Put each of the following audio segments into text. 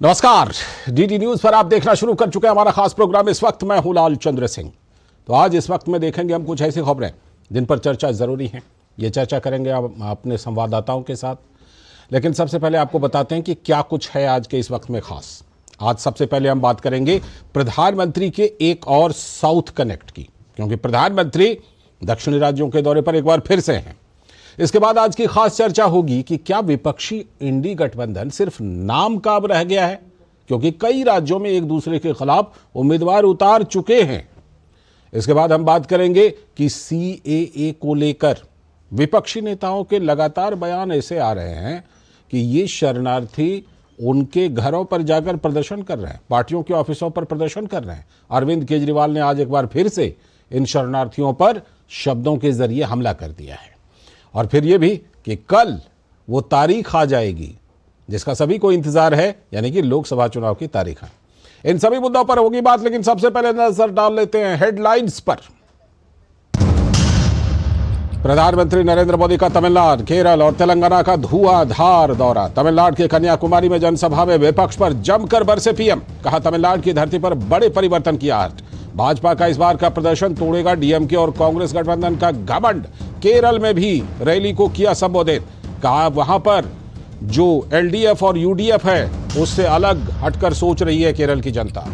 नमस्कार, DD news पर आप देखना शुरू कर चुके हैं हमारा खास प्रोग्राम। इस वक्त मैं हूं लाल चंद्र सिंह। तो आज इस वक्त में देखेंगे हम कुछ ऐसी खबरें जिन पर चर्चा जरूरी है। ये चर्चा करेंगे हम अपने संवाददाताओं के साथ। लेकिन सबसे पहले आपको बताते हैं कि क्या कुछ है आज के इस वक्त में खास। आज सबसे पहले हम बात करेंगे प्रधानमंत्री के एक और साउथ कनेक्ट की, क्योंकि प्रधानमंत्री दक्षिणी राज्यों के दौरे पर एक बार फिर से हैं। इसके बाद आज की खास चर्चा होगी कि क्या विपक्षी इंडी गठबंधन सिर्फ नाम का अब रह गया है, क्योंकि कई राज्यों में एक दूसरे के खिलाफ उम्मीदवार उतार चुके हैं। इसके बाद हम बात करेंगे कि सीएए को लेकर विपक्षी नेताओं के लगातार बयान ऐसे आ रहे हैं कि ये शरणार्थी उनके घरों पर जाकर प्रदर्शन कर रहे हैं, पार्टियों के ऑफिसों पर प्रदर्शन कर रहे हैं। अरविंद केजरीवाल ने आज एक बार फिर से इन शरणार्थियों पर शब्दों के जरिए हमला कर दिया है। और फिर यह भी कि कल वो तारीख आ जाएगी जिसका सभी को इंतजार है, यानी कि लोकसभा चुनाव की तारीख है। इन सभी मुद्दों पर होगी बात, लेकिन सबसे पहले नजर डाल लेते हैं हेडलाइंस पर। प्रधानमंत्री नरेंद्र मोदी का तमिलनाडु, केरल और तेलंगाना का धुआंधार दौरा। तमिलनाडु के कन्याकुमारी में जनसभा में विपक्ष पर जमकर बरसे पीएम। कहा तमिलनाडु की धरती पर बड़े परिवर्तन की आहट। भाजपा का इस बार का प्रदर्शन तोड़ेगा डीएमके और कांग्रेस गठबंधन का घमंड। केरल में भी रैली को किया संबोधित। कहा वहां पर जो एलडीएफ और यूडीएफ है उससे अलग हटकर सोच रही है केरल की जनता।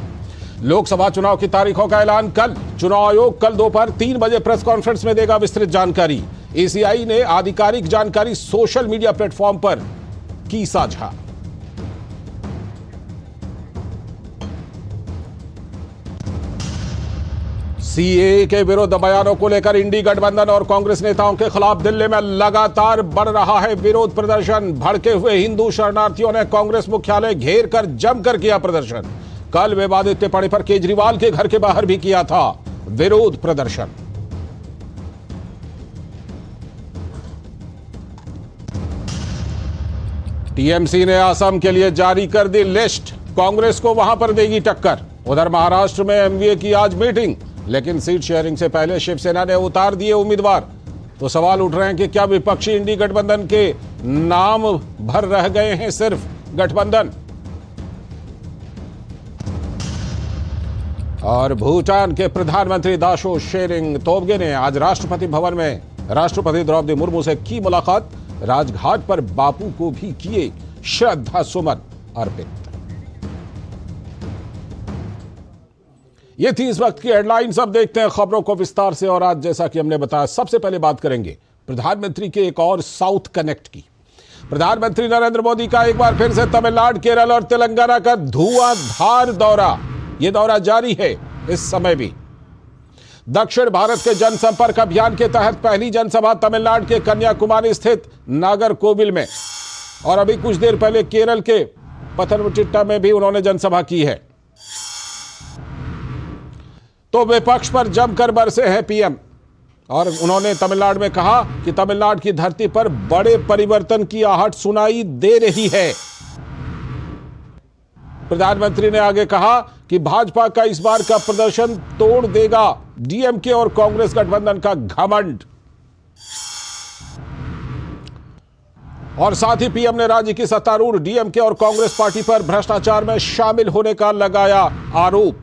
लोकसभा चुनाव की तारीखों का ऐलान कल। चुनाव आयोग कल दोपहर 3 बजे प्रेस कॉन्फ्रेंस में देगा विस्तृत जानकारी। एसीआई ने आधिकारिक जानकारी सोशल मीडिया प्लेटफॉर्म पर की साझा। सीएए के विरोध बयानों को लेकर इंडी गठबंधन और कांग्रेस नेताओं के खिलाफ दिल्ली में लगातार बढ़ रहा है विरोध प्रदर्शन। भड़के हुए हिंदू शरणार्थियों ने कांग्रेस मुख्यालय घेर कर जमकर किया प्रदर्शन। कल विवादित टिप्पणी पर केजरीवाल के घर के बाहर भी किया था विरोध प्रदर्शन। टीएमसी ने असम के लिए जारी कर दी लिस्ट। कांग्रेस को वहां पर देगी टक्कर। उधर महाराष्ट्र में एमवीए की आज मीटिंग, लेकिन सीट शेयरिंग से पहले शिवसेना ने उतार दिए उम्मीदवार। तो सवाल उठ रहे हैं कि क्या विपक्षी इंडी गठबंधन के नाम भर रह गए हैं सिर्फ गठबंधन। और भूटान के प्रधानमंत्री दाशो शेरिंग तोब्गे ने आज राष्ट्रपति भवन में राष्ट्रपति द्रौपदी मुर्मू से की मुलाकात। राजघाट पर बापू को भी किए श्रद्धा सुमन अर्पित। ये थी इस वक्त की हेडलाइंस। अब देखते हैं खबरों को विस्तार से। और आज जैसा कि हमने बताया, सबसे पहले बात करेंगे प्रधानमंत्री के एक और साउथ कनेक्ट की। प्रधानमंत्री नरेंद्र मोदी का एक बार फिर से तमिलनाडु, केरल और तेलंगाना का धुआंधार दौरा। यह दौरा जारी है इस समय भी। दक्षिण भारत के जनसंपर्क अभियान के तहत पहली जनसभा तमिलनाडु के कन्याकुमारी स्थित नागरकोविल में, और अभी कुछ देर पहले केरल के पथनमथिट्टा में भी उन्होंने जनसभा की है। तो विपक्ष पर जमकर बरसे हैं पीएम, और उन्होंने तमिलनाडु में कहा कि तमिलनाडु की धरती पर बड़े परिवर्तन की आहट सुनाई दे रही है। प्रधानमंत्री ने आगे कहा कि भाजपा का इस बार का प्रदर्शन तोड़ देगा डीएमके और कांग्रेस गठबंधन का घमंड। और साथ ही पीएम ने राज्य की सत्तारूढ़ डीएमके और कांग्रेस पार्टी पर भ्रष्टाचार में शामिल होने का लगाया आरोप।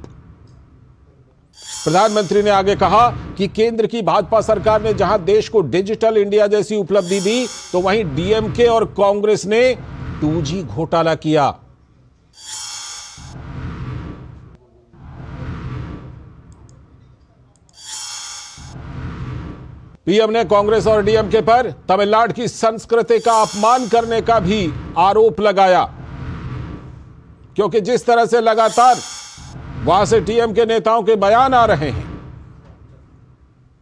प्रधानमंत्री ने आगे कहा कि केंद्र की भाजपा सरकार ने जहां देश को डिजिटल इंडिया जैसी उपलब्धि दी, तो वहीं डीएमके और कांग्रेस ने 2G घोटाला किया। पीएम ने कांग्रेस और डीएमके पर तमिलनाडु की संस्कृति का अपमान करने का भी आरोप लगाया, क्योंकि जिस तरह से लगातार वहां से टीएम के नेताओं के बयान आ रहे हैं,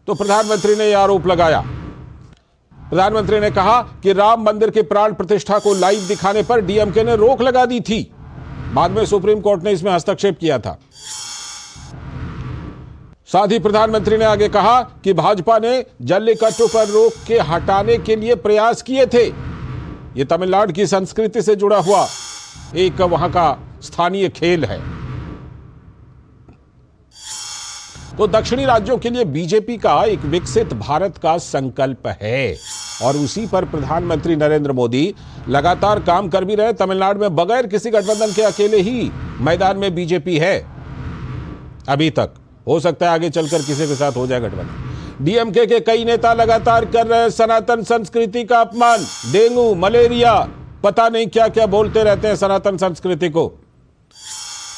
तो प्रधानमंत्री ने यह आरोप लगाया। प्रधानमंत्री ने कहा कि राम मंदिर की प्राण प्रतिष्ठा को लाइव दिखाने पर डीएमके ने रोक लगा दी थी। बाद में सुप्रीम कोर्ट ने इसमें हस्तक्षेप किया था। साथ ही प्रधानमंत्री ने आगे कहा कि भाजपा ने जल्लीकट्टू पर रोक के हटाने के लिए प्रयास किए थे। यह तमिलनाडु की संस्कृति से जुड़ा हुआ एक वहां का स्थानीय खेल है। तो दक्षिणी राज्यों के लिए बीजेपी का एक विकसित भारत का संकल्प है। और उसी पर प्रधानमंत्री नरेंद्र मोदी लगातार काम कर भी रहे। तमिलनाडु में बगैर किसी गठबंधन के अकेले ही मैदान में बीजेपी है अभी तक। हो सकता है आगे चलकर किसी के साथ हो जाए गठबंधन। डीएमके के कई नेता लगातार कर रहे सनातन संस्कृति का अपमान। डेंगू, मलेरिया, पता नहीं क्या क्या बोलते रहते हैं सनातन संस्कृति को।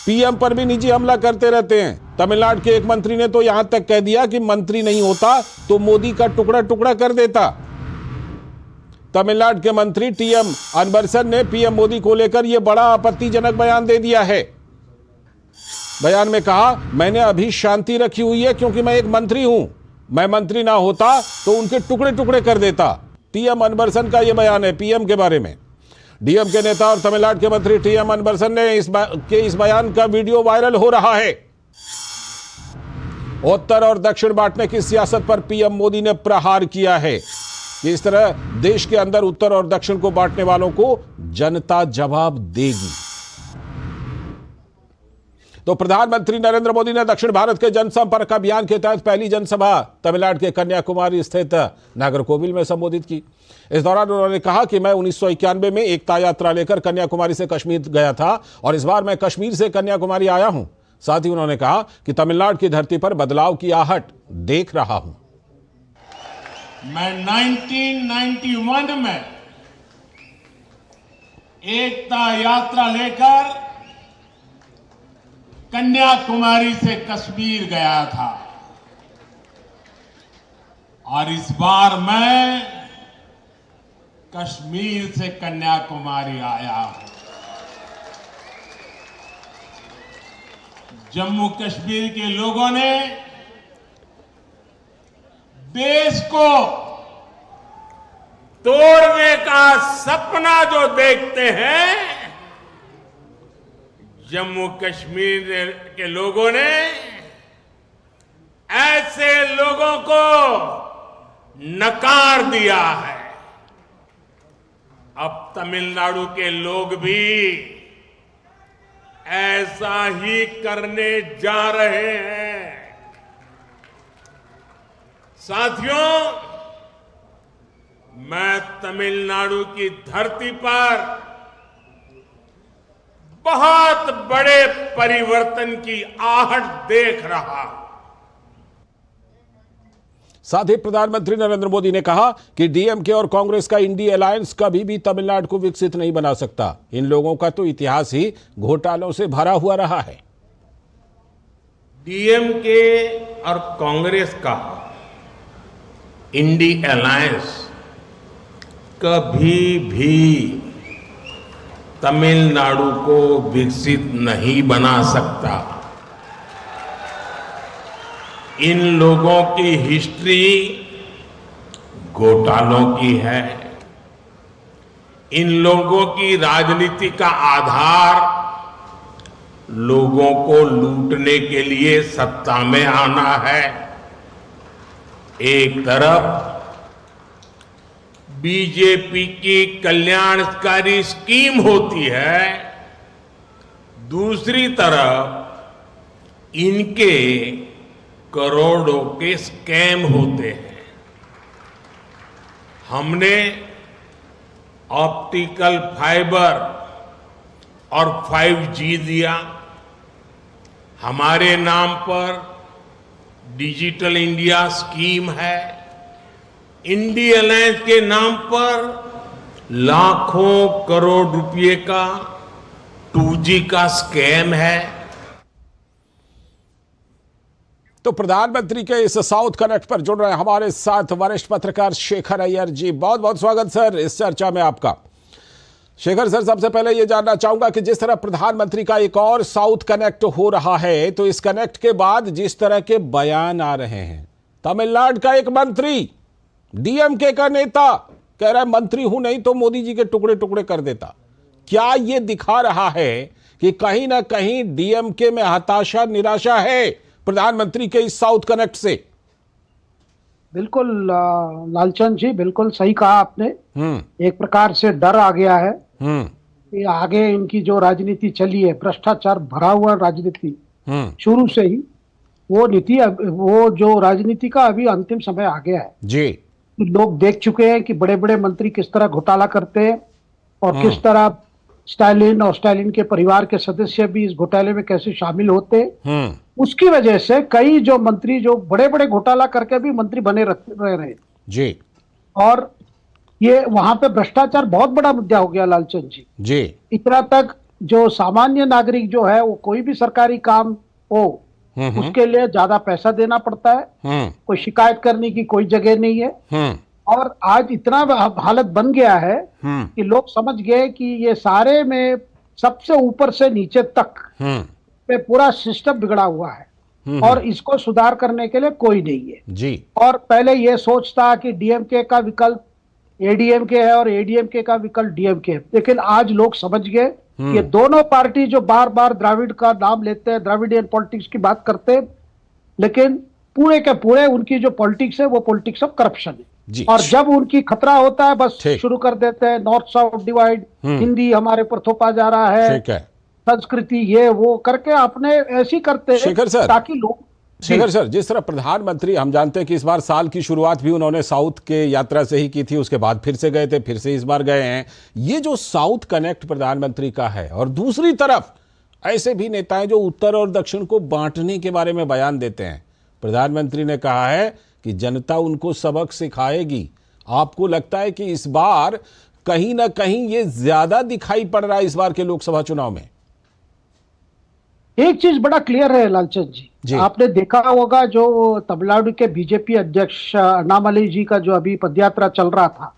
पीएम पर भी निजी हमला करते रहते हैं। तमिलनाडु के एक मंत्री ने तो यहां तक कह दिया कि मंत्री नहीं होता तो मोदी का टुकड़ा टुकड़ा कर देता। तमिलनाडु के मंत्री टीएम अनबरसन ने पीएम मोदी को लेकर यह बड़ा आपत्तिजनक बयान दे दिया है। बयान में कहा, मैंने अभी शांति रखी हुई है क्योंकि मैं एक मंत्री हूं। मैं मंत्री ना होता तो उनके टुकड़े टुकड़े कर देता। टीएम अनबरसन का यह बयान है पीएम के बारे में। डीएम के नेता और तमिलनाडु के मंत्री टीएम अनबरसन ने इस बयान का वीडियो वायरल हो रहा है। उत्तर और दक्षिण बांटने की सियासत पर पीएम मोदी ने प्रहार किया है कि इस तरह देश के अंदर उत्तर और दक्षिण को बांटने वालों को जनता जवाब देगी। तो प्रधानमंत्री नरेंद्र मोदी ने दक्षिण भारत के जनसंपर्क अभियान के तहत पहली जनसभा तमिलनाडु के कन्याकुमारी स्थित नागरकोविल में संबोधित की। इस दौरान उन्होंने कहा कि मैं 1991 में एकता यात्रा लेकर कन्याकुमारी से कश्मीर गया था और इस बार मैं कश्मीर से कन्याकुमारी आया हूं। साथ ही उन्होंने कहा कि तमिलनाडु की धरती पर बदलाव की आहट देख रहा हूं। मैं 1991 में एकता यात्रा लेकर कन्याकुमारी से कश्मीर गया था और इस बार मैं कश्मीर से कन्याकुमारी आया हूं। जम्मू कश्मीर के लोगों ने देश को तोड़ने का सपना जो देखते हैं, जम्मू कश्मीर के लोगों ने ऐसे लोगों को नकार दिया है। अब तमिलनाडु के लोग भी ऐसा ही करने जा रहे हैं। साथियों, मैं तमिलनाडु की धरती पर बहुत बड़े परिवर्तन की आहट देख रहा हूं। साथ ही प्रधानमंत्री नरेंद्र मोदी ने कहा कि डीएमके और कांग्रेस का इंडी अलायंस कभी भी तमिलनाडु को विकसित नहीं बना सकता। इन लोगों का तो इतिहास ही घोटालों से भरा हुआ रहा है। डीएमके और कांग्रेस का इंडी अलायंस कभी भी तमिलनाडु को विकसित नहीं बना सकता। इन लोगों की हिस्ट्री घोटालों की है। इन लोगों की राजनीति का आधार लोगों को लूटने के लिए सत्ता में आना है। एक तरफ बीजेपी की कल्याणकारी स्कीम होती है, दूसरी तरफ इनके करोड़ों के स्कैम होते हैं। हमने ऑप्टिकल फाइबर और 5G दिया, हमारे नाम पर डिजिटल इंडिया स्कीम है, इंडी अलायंस के नाम पर लाखों करोड़ रुपए का 2G का स्कैम है। तो प्रधानमंत्री के इस साउथ कनेक्ट पर जुड़ रहे हैं हमारे साथ वरिष्ठ पत्रकार शेखर अय्यर जी। बहुत बहुत स्वागत सर इस चर्चा में आपका। शेखर सर, सबसे पहले यह जानना चाहूंगा कि जिस तरह प्रधानमंत्री का एक और साउथ कनेक्ट हो रहा है, तो इस कनेक्ट के बाद जिस तरह के बयान आ रहे हैं, तमिलनाडु का एक मंत्री डीएमके का नेता कह रहा है मंत्री हूं नहीं तो मोदी जी के टुकड़े टुकड़े कर देता। क्या यह दिखा रहा है कि कहीं ना कहीं डीएमके में हताशा, निराशा है प्रधानमंत्री के इस साउथ कनेक्ट से? बिल्कुल लालचंद जी, बिल्कुल सही कहा आपने। एक प्रकार से डर आ गया है कि आगे इनकी जो राजनीति चली है, भ्रष्टाचार भरा हुआ राजनीति शुरू से ही, वो नीति, वो जो राजनीति का अभी अंतिम समय आ गया है जी। लोग देख चुके हैं कि बड़े बड़े मंत्री किस तरह घोटाला करते हैं और किस तरह स्टालिन और स्टालिन के परिवार के सदस्य भी इस घोटाले में कैसे शामिल होते हैं। उसकी वजह से कई जो मंत्री जो बड़े बड़े घोटाला करके भी मंत्री बने रह रहे जी, और ये वहां पे भ्रष्टाचार बहुत बड़ा मुद्दा हो गया लालचंद जी। इतना तक जो सामान्य नागरिक जो है वो कोई भी सरकारी काम हो उसके लिए ज्यादा पैसा देना पड़ता है, कोई शिकायत करने की कोई जगह नहीं है। और आज इतना हालत बन गया है कि लोग समझ गए कि ये सारे में सबसे ऊपर से नीचे तक पे पूरा सिस्टम बिगड़ा हुआ है और इसको सुधार करने के लिए कोई नहीं है जी। और पहले ये सोच था कि डीएमके का विकल्प एडीएमके है और एडीएमके का विकल्प डीएमके है, लेकिन आज लोग समझ गए ये दोनों पार्टी जो बार बार द्राविड़ का नाम लेते हैं, द्राविडियन पॉलिटिक्स की बात करते हैं, लेकिन पूरे के पूरे उनकी जो पॉलिटिक्स है वो पॉलिटिक्स ऑफ करप्शन है। और जब उनकी खतरा होता है बस शुरू कर देते हैं नॉर्थ साउथ डिवाइड, हिंदी हमारे पर थोपा जा रहा है, संस्कृति ये वो करके अपने ऐसी करते हैं ताकि लोग। शेखर सर, जिस तरह प्रधानमंत्री, हम जानते हैं कि इस बार साल की शुरुआत भी उन्होंने साउथ के यात्रा से ही की थी, उसके बाद फिर से गए थे, फिर से इस बार गए हैं। ये जो साउथ कनेक्ट प्रधानमंत्री का है, और दूसरी तरफ ऐसे भी नेता हैं जो उत्तर और दक्षिण को बांटने के बारे में बयान देते हैं। प्रधानमंत्री ने कहा है कि जनता उनको सबक सिखाएगी। आपको लगता है कि इस बार कहीं ना कहीं ये ज्यादा दिखाई पड़ रहा है इस बार के लोकसभा चुनाव में? एक चीज बड़ा क्लियर है लालचंद जी, आपने देखा होगा जो तमिलनाडु के बीजेपी अध्यक्ष अन्नामलई जी का जो अभी पदयात्रा चल रहा था,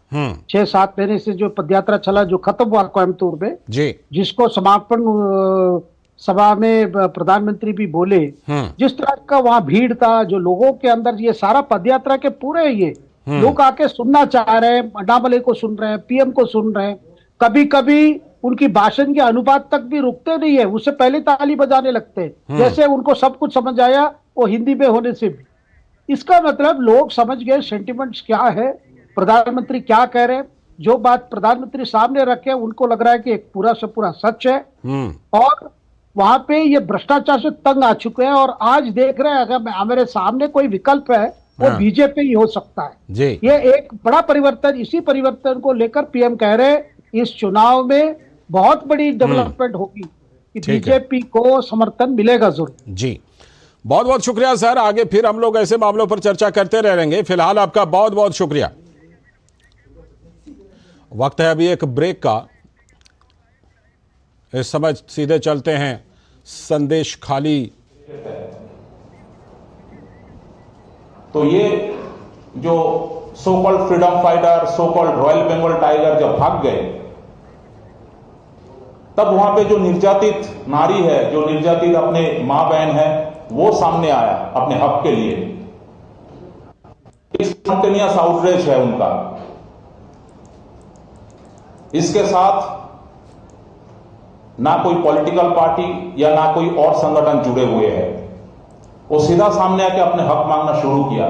6-7 महीने से जो पदयात्रा चला, जो खत्म हुआ कोयम्बतूर में जी, जिसको समापन सभा में प्रधानमंत्री भी बोले, जिस तरह का वहां भीड़ था, जो लोगों के अंदर ये सारा पदयात्रा के पूरे ये लोग आके सुनना चाह रहे हैं, अन्नामलई को सुन रहे हैं, पीएम को सुन रहे हैं, कभी कभी उनकी भाषण के अनुवाद तक भी रुकते नहीं है, उससे पहले ताली बजाने लगते हैं, जैसे उनको सब कुछ समझ आया वो हिंदी में होने से भी। इसका मतलब लोग समझ गए सेंटिमेंट्स क्या है, प्रधानमंत्री क्या कह रहे हैं, जो बात प्रधानमंत्री सामने रखे उनको लग रहा है कि एक पूरा से पूरा सच है। और वहां पे ये भ्रष्टाचार से तंग आ चुके हैं और आज देख रहे हैं अगर हमारे सामने कोई विकल्प है वो बीजेपी ही हो सकता है। ये एक बड़ा परिवर्तन, इसी परिवर्तन को लेकर पीएम कह रहे हैं इस चुनाव में बहुत बड़ी डेवलपमेंट होगी कि बीजेपी को समर्थन मिलेगा जरूर। जी, बहुत बहुत शुक्रिया सर, आगे फिर हम लोग ऐसे मामलों पर चर्चा करते रहेंगे। फिलहाल आपका बहुत बहुत शुक्रिया। वक्त है अभी एक ब्रेक का। इस समय सीधे चलते हैं संदेश खाली। तो ये जो so called freedom fighter, so called royal Bengal tiger जब भाग गए, तब वहां पे जो निर्यातित नारी है, जो निर्यातित अपने मां बहन है, वो सामने आया अपने हक के लिए। स्पॉन्टेनियस आउटरीच है उनका। इसके साथ ना कोई पॉलिटिकल पार्टी या ना कोई और संगठन जुड़े हुए हैं। वो सीधा सामने आके अपने हक मांगना शुरू किया।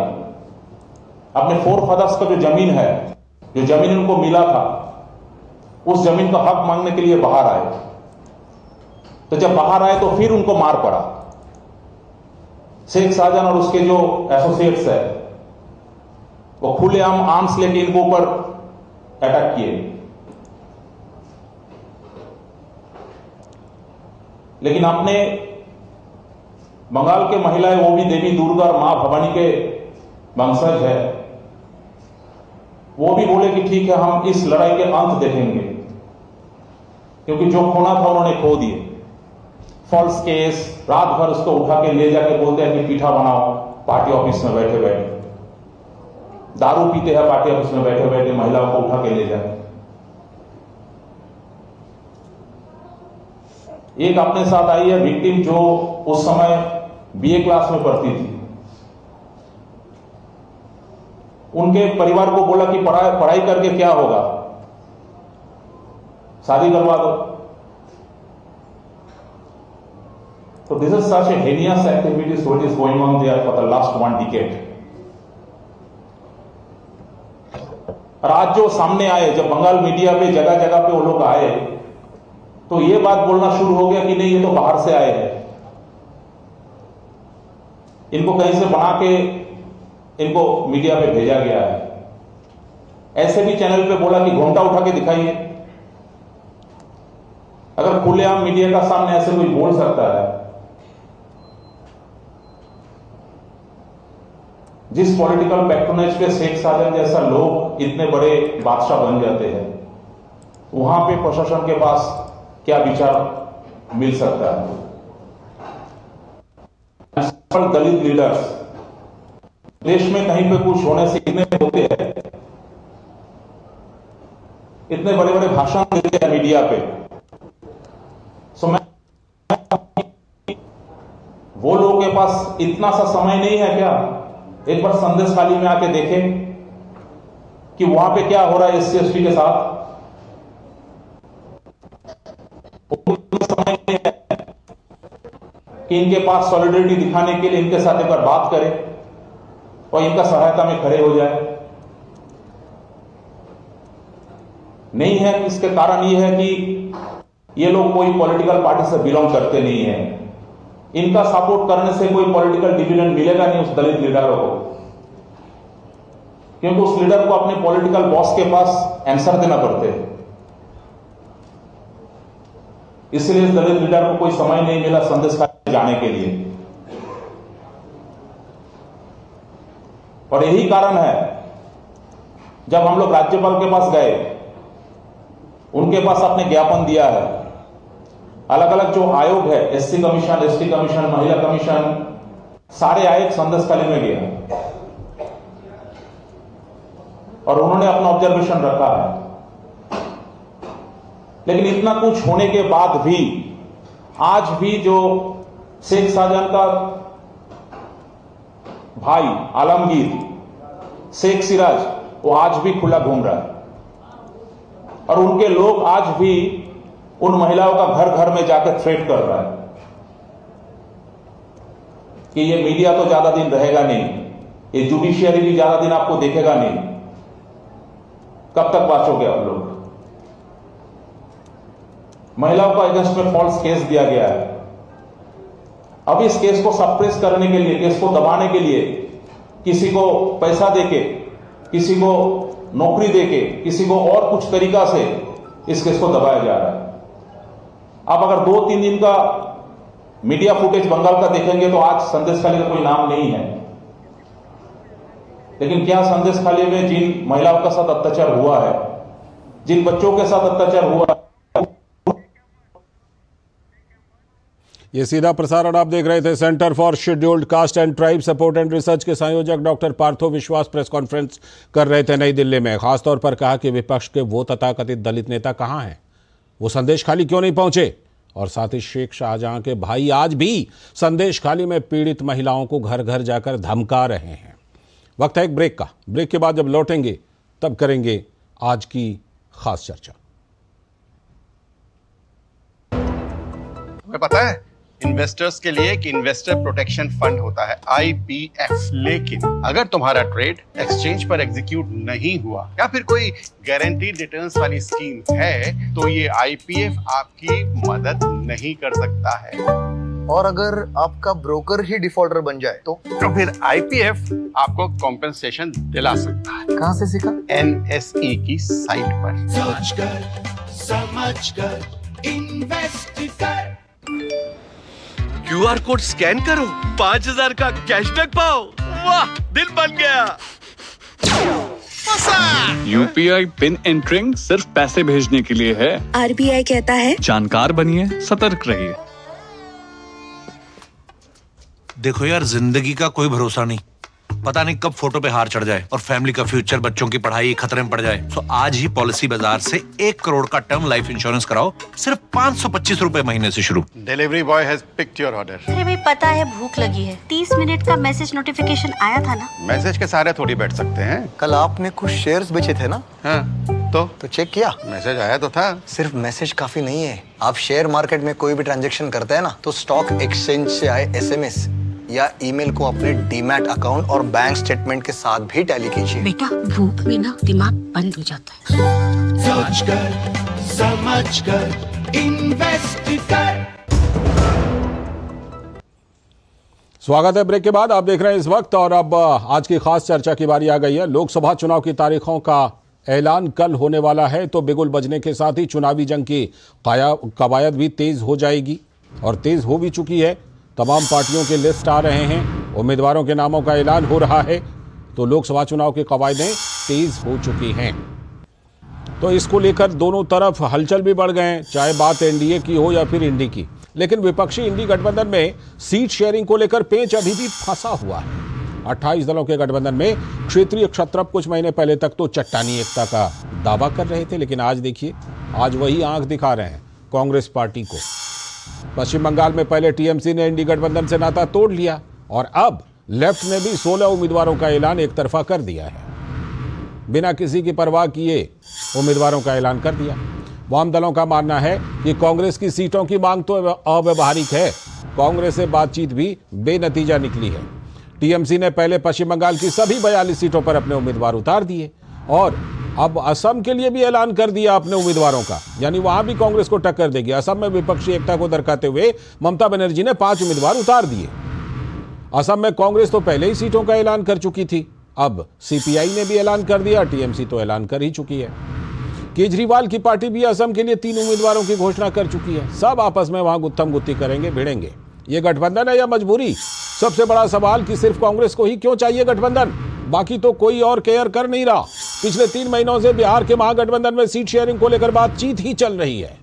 अपने फोरफादर्स का जो जमीन है, जो जमीन उनको मिला था, उस जमीन का हक मांगने के लिए बाहर आए। तो जब बाहर आए तो फिर उनको मार पड़ा। शेख शाहजहां और उसके जो एसोसिएट्स है वो खुलेआम आर्म्स लेके इनको ऊपर अटैक किए। लेकिन अपने बंगाल के महिलाएं, वो भी देवी दुर्गा और मां भवानी के वंशज है, वो भी बोले कि ठीक है, हम इस लड़ाई के अंत देखेंगे, क्योंकि जो खोना था उन्होंने खो दिए। फॉल्स केस, रात भर उसको उठा के ले जाके बोलते हैं कि पीठा बनाओ पार्टी ऑफिस में बैठे बैठे, दारू पीते हैं पार्टी ऑफिस में बैठे बैठे, महिलाओं को उठा के ले जाए। एक अपने साथ आई है विक्टिम जो उस समय बीए क्लास में पढ़ती थी। उनके परिवार को बोला कि पढ़ाई करके क्या होगा, शादी करवा दो। तो this is such a heinous activities what is going on there for the last 1 decade. और आज जो सामने आए, जब बंगाल मीडिया पे जगह जगह पे वो लोग आए, तो ये बात बोलना शुरू हो गया कि नहीं, ये तो बाहर से आए हैं, इनको कहीं से बना के इनको मीडिया पे भेजा गया है। ऐसे भी चैनल पे बोला कि घोंटा उठा के दिखाइए। अगर खुलेआम मीडिया का सामने ऐसे कोई बोल सकता है, जिस पॉलिटिकल पैट्रोनेज पे शेख साजन जैसा लोग इतने बड़े बादशाह बन जाते हैं, वहां पे प्रशासन के पास क्या विचार मिल सकता है? दलित लीडर्स देश में कहीं पे कुछ होने से इतने होते हैं, इतने बड़े बड़े भाषण देते हैं मीडिया पे। सो मैं वो लोगों के पास इतना सा समय नहीं है क्या? एक बार संदेश खाली में आके देखें कि वहां पे क्या हो रहा है SC ST के साथ। समय नहीं है कि इनके पास सॉलिडरिटी दिखाने के लिए इनके साथ एक बार बात करें और इनका सहायता में खड़े हो जाए। नहीं है। इसके कारण यह है कि ये लोग कोई पॉलिटिकल पार्टी से बिलोंग करते नहीं है। इनका सपोर्ट करने से कोई पॉलिटिकल डिविडेंड मिलेगा नहीं उस दलित लीडरों को, क्योंकि उस लीडर को अपने पॉलिटिकल बॉस के पास आंसर देना पड़ते है। इसलिए इस दलित लीडर को कोई समय नहीं मिला संदेश जाने के लिए। और यही कारण है जब हम लोग राज्यपाल के पास गए, उनके पास आपने ज्ञापन दिया है। अलग अलग जो आयोग है, SC कमीशन, ST कमीशन, महिला कमीशन, सारे आयोग संदेश खाली में गए और उन्होंने अपना ऑब्जर्वेशन रखा है। लेकिन इतना कुछ होने के बाद भी आज भी जो शेख शाहजहां का भाई आलमगीर, शेख सिराज, वो आज भी खुला घूम रहा है और उनके लोग आज भी उन महिलाओं का घर घर में जाकर थ्रेट कर रहा है कि ये मीडिया तो ज्यादा दिन रहेगा नहीं, ये जुडिशियरी भी ज्यादा दिन आपको देखेगा नहीं, कब तक बाँचोगे आप लोग? महिलाओं का अगेंस्ट में फॉल्स केस दिया गया है। अब इस केस को सप्रेस करने के लिए, केस को दबाने के लिए किसी को पैसा देके, किसी को नौकरी देके, किसी को और कुछ तरीका से इस केस को दबाया जा रहा है। आप अगर 2-3 दिन का मीडिया फुटेज बंगाल का देखेंगे तो आज संदेश खाली का कोई नाम नहीं है। लेकिन क्या संदेश खाली में जिन महिलाओं के साथ अत्याचार हुआ है, जिन बच्चों के साथ अत्याचार हुआ है, ये सीधा प्रसारण आप देख रहे थे। Centre for scheduled caste and tribe support and research के संयोजक डॉक्टर पार्थो विश्वास प्रेस कॉन्फ्रेंस कर रहे थे नई दिल्ली में। खासतौर पर कहा कि विपक्ष के वो तथाकथित दलित नेता कहां हैं, वो संदेश खाली क्यों नहीं पहुंचे, और साथ ही शेख शाहजहां के भाई आज भी संदेश खाली में पीड़ित महिलाओं को घर घर जाकर धमका रहे हैं। वक्त है एक ब्रेक का। ब्रेक के बाद जब लौटेंगे तब करेंगे आज की खास चर्चा। तुम्हें पता है इन्वेस्टर्स के लिए एक इन्वेस्टर प्रोटेक्शन फंड होता है IPF, लेकिन अगर तुम्हारा ट्रेड एक्सचेंज पर एग्जीक्यूट नहीं हुआ या फिर कोई गारंटीड रिटर्न्स वाली स्कीम है तो ये IPF आपकी मदद नहीं कर सकता है। और अगर आपका ब्रोकर ही डिफॉल्टर बन जाए तो फिर IPF आपको कॉम्पेंसेशन दिला सकता है। कहां से सीखा? NSE की साइट पर। सोचकर समझकर इन्वेस्ट कर। QR कोड स्कैन करो, 5000 का कैशबैक पाओ। वाह, दिल बन गया। UPI पिन एंटरिंग सिर्फ पैसे भेजने के लिए है। RBI कहता है जानकार बनिए, सतर्क रहिए। देखो यार, जिंदगी का कोई भरोसा नहीं, पता नहीं कब फोटो पे हार चढ़ जाए और फैमिली का फ्यूचर, बच्चों की पढ़ाई खतरे में पड़ जाए। तो आज ही पॉलिसी बाजार से 1 करोड़ का टर्म लाइफ इंश्योरेंस कराओ, सिर्फ 525 रुपए महीने से शुरू। Delivery boy has picked your order. अरे भाई, पता है भूख लगी है। 30 मिनट का मैसेज नोटिफिकेशन आया था ना। मैसेज के सारे थोड़ी बैठ सकते हैं। कल आपने कुछ शेयर्स बेचे थे ना? हाँ, तो चेक किया? मैसेज आया तो था। सिर्फ मैसेज काफी नहीं है। आप शेयर मार्केट में कोई भी ट्रांजैक्शन करते हैं ना, तो स्टॉक एक्सचेंज से आए SMS या ईमेल को अपने डीमैट अकाउंट और बैंक स्टेटमेंट के साथ भी टैली कीजिए। बेटा, भूख में ना दिमाग बंद हो जाता है। सोचकर समझकर इन्वेस्ट कर। स्वागत है ब्रेक के बाद। आप देख रहे हैं इस वक्त, और अब आज की खास चर्चा की बारी आ गई है। लोकसभा चुनाव की तारीखों का ऐलान कल होने वाला है तो बिगुल बजने के साथ ही चुनावी जंग की कवायद भी तेज हो जाएगी और तेज हो भी चुकी है। तमाम पार्टियों के लिस्ट आ रहे हैं, उम्मीदवारों के नामों का ऐलान हो रहा है, तो लोकसभा चुनाव की कवायदें तेज हो चुकी हैं। तो इसको लेकर दोनों तरफ हलचल भी बढ़ गए हैं, चाहे बात एनडीए की हो या फिर इंडी की। लेकिन विपक्षी इंडी गठबंधन में सीट शेयरिंग को लेकर पेंच अभी भी फंसा हुआ है। 28 दलों के गठबंधन में क्षेत्रीय क्षत्रप कुछ महीने पहले तक तो चट्टानी एकता का दावा कर रहे थे, लेकिन आज देखिए, आज वही आंख दिखा रहे हैं कांग्रेस पार्टी को। पश्चिम बंगाल में पहले टीएमसी ने इंडी गठबंधन से नाता तोड़ लिया और अब लेफ्ट ने भी 16 उम्मीदवारों का ऐलान एक तरफा कर दिया है। बिना किसी की परवाह किए उम्मीदवारों का ऐलान कर दिया। वाम दलों का मानना है कि कांग्रेस की सीटों की मांग तो अव्यावहारिक है, कांग्रेस से बातचीत भी बेनतीजा निकली है। टीएमसी ने पहले पश्चिम बंगाल की सभी 42 सीटों पर अपने उम्मीदवार उतार दिए और अब असम के लिए भी ऐलान कर दिया अपने उम्मीदवारों का, यानी वहां भी कांग्रेस को टक्कर देगी। असम में विपक्षी एकता को दर्शाते हुए ममता बनर्जी ने 5 उम्मीदवार उतार दिए। असम में कांग्रेस तो पहले ही सीटों का ऐलान कर चुकी थी, अब सीपीआई ने भी ऐलान कर दिया, टीएमसी तो ऐलान कर ही चुकी है। केजरीवाल की पार्टी भी असम के लिए 3 उम्मीदवारों की घोषणा कर चुकी है। सब आपस में वहां गुत्थम गुत्ती करेंगे, भिड़ेंगे। ये गठबंधन है या मजबूरी? सबसे बड़ा सवाल कि सिर्फ कांग्रेस को ही क्यों चाहिए गठबंधन, बाकी तो कोई और केयर कर नहीं रहा। पिछले 3 महीनों से बिहार के महागठबंधन में सीट शेयरिंग को लेकर बातचीत ही चल रही है।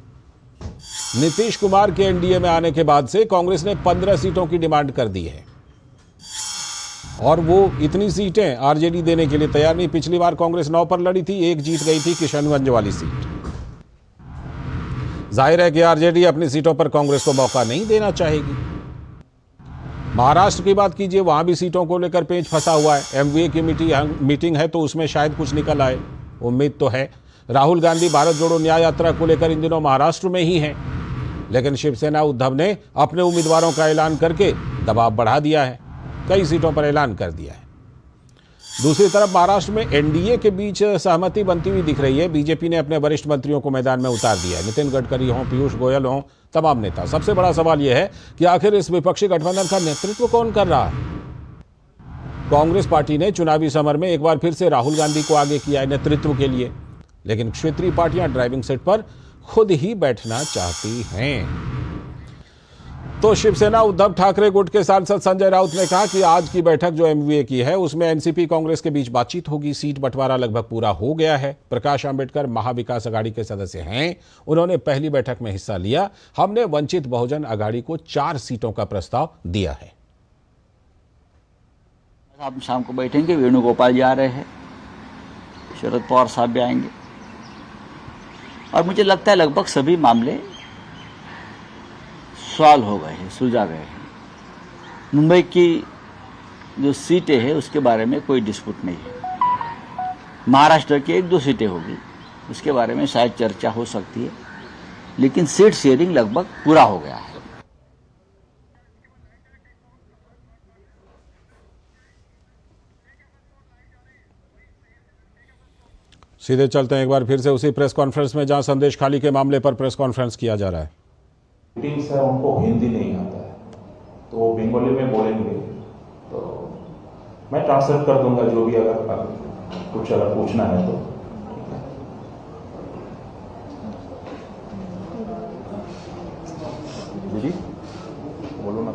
नीतीश कुमार के एनडीए में आने के बाद से कांग्रेस ने 15 सीटों की डिमांड कर दी है और वो इतनी सीटें आरजेडी देने के लिए तैयार नहीं। पिछली बार कांग्रेस 9 पर लड़ी थी, 1 जीत गई थी, किशनगंज वाली सीट। जाहिर है कि आरजेडी अपनी सीटों पर कांग्रेस को मौका नहीं देना चाहेगी। महाराष्ट्र की बात कीजिए, वहां भी सीटों को लेकर पेंच फंसा हुआ है। एमवीए की मीटिंग है तो उसमें शायद कुछ निकल आए, उम्मीद तो है। राहुल गांधी भारत जोड़ो न्याय यात्रा को लेकर इन दिनों महाराष्ट्र में ही हैं, लेकिन शिवसेना उद्धव ने अपने उम्मीदवारों का ऐलान करके दबाव बढ़ा दिया है, कई सीटों पर ऐलान कर दिया है। दूसरी तरफ महाराष्ट्र में एनडीए के बीच सहमति बनती हुई दिख रही है। बीजेपी ने अपने वरिष्ठ मंत्रियों को मैदान में उतार दिया है, नितिन गडकरी हों, पीयूष गोयल हों, तमाम नेता। सबसे बड़ा सवाल यह है कि आखिर इस विपक्षी गठबंधन का नेतृत्व कौन कर रहा है? कांग्रेस पार्टी ने चुनावी समर में एक बार फिर से राहुल गांधी को आगे किया है नेतृत्व के लिए, लेकिन क्षेत्रीय पार्टियां ड्राइविंग सीट पर खुद ही बैठना चाहती हैं। तो शिवसेना उद्धव ठाकरे गुट के सांसद संजय राउत ने कहा कि आज की बैठक जो एमवीए की है उसमें एनसीपी कांग्रेस के बीच बातचीत होगी। सीट बंटवारा लगभग पूरा हो गया है। प्रकाश आंबेडकर महाविकास अघाड़ी के सदस्य हैं, उन्होंने पहली बैठक में हिस्सा लिया। हमने वंचित बहुजन अघाड़ी को 4 सीटों का प्रस्ताव दिया है। आप शाम को बैठेंगे, वेणुगोपाल जी आ रहे हैं, शरद पवार साहब भी आएंगे और मुझे लगता है लगभग सभी मामले सॉल्व हो गए हैं, सुलझा गए हैं। मुंबई की जो सीटें हैं उसके बारे में कोई डिस्प्यूट नहीं है। महाराष्ट्र की 1-2 सीटें होगी, उसके बारे में शायद चर्चा हो सकती है, लेकिन सीट शेयरिंग लगभग पूरा हो गया है। सीधे चलते हैं एक बार फिर से उसी प्रेस कॉन्फ्रेंस में जहां संदेश खाली के मामले पर प्रेस कॉन्फ्रेंस किया जा रहा है। मीटिंग्स है, उनको हिंदी नहीं आता है तो वो बंगाली में बोलेंगे, तो मैं ट्रांसलेट कर दूंगा जो भी अगर कुछ अगर पूछना है तो। जी बोलो ना।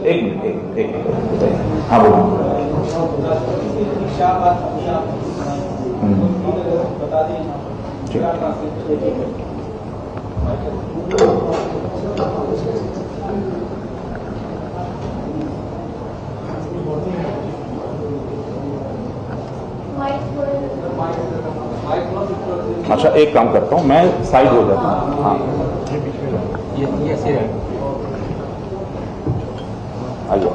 एक मिनट हाँ बोलो। अच्छा एक काम करता हूँ, मैं साइड हो जाता हूँ। हाँ आइए।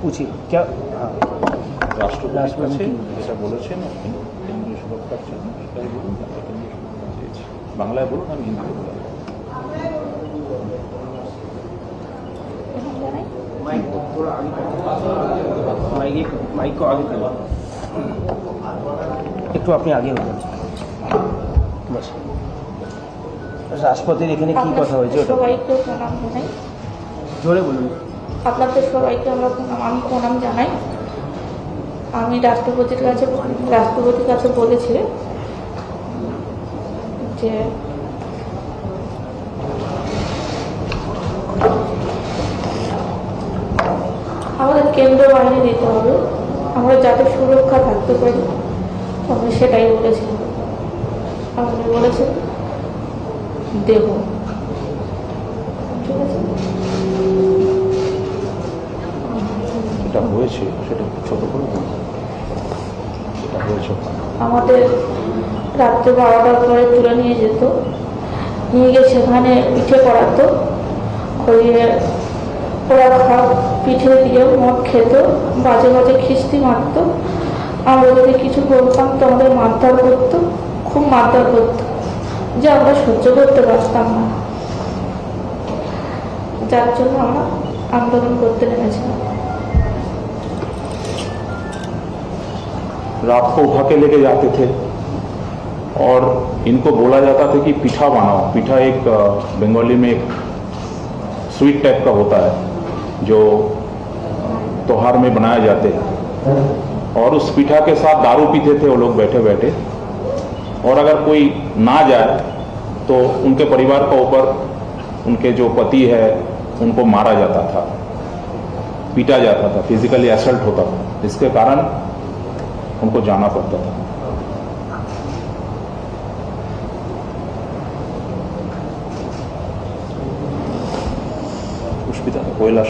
पूछिए क्या রাষ্ট্রপতি যেটা বলেছেন ইংলিশ করছেন সেটাই বলুন, বাংলায় বলুন, আমি হিন্দিতে বললাম। माइक को आगे करो। একটু আপনি আগে হয়ে যান বাস। রাষ্ট্রপতির এখানে কি কথা হয়েছে ওটা সবাইকে প্রণাম জানাই। জোরে বলুন। আপনাদের সবাইকে আমি প্রণাম জানাই। আমি রাষ্ট্রপতির কাছে বলেছি যে আমাদের কেন্দ্র বাহিনী দিতে হবে, আমরা যাতে সুরক্ষা থাকতে পারি, আমি সেটাই বলেছি। আপনি বলেছেন দেব, ঠিক আছে। এটা হয়েছে সেটা ছোট করে এটা হয়েছে আমাদের রাত্রে 12টার পরে তুলে নিয়ে যেত, নিয়ে গিয়ে সেখানে পিঠে করাতো, করিয়ে ওরা পিঠে দিয়ে মদ খেত, বাজে বাজে খিস্তি মারত। আমরা যদি কিছু বলতাম তো আমাদের মারধর করতো, খুব মারধর করতো, যে আমরা সহ্য করতে পারতাম না, যার জন্য আমরা আন্দোলন করতে নেমেছিলাম। रात को उठा के लेके जाते थे और इनको बोला जाता था कि पीठा बनाओ। पीठा एक बंगाली में एक स्वीट टाइप का होता है जो त्योहार में बनाए जाते हैं, और उस पीठा के साथ दारू पीते थे वो लोग बैठे बैठे, और अगर कोई ना जाए तो उनके परिवार के ऊपर उनके जो पति है उनको मारा जाता था, पीटा जाता था, फिजिकली असल्ट होता था, जिसके कारण उनको जाना पड़ता था। पुष्पिता কৈলাস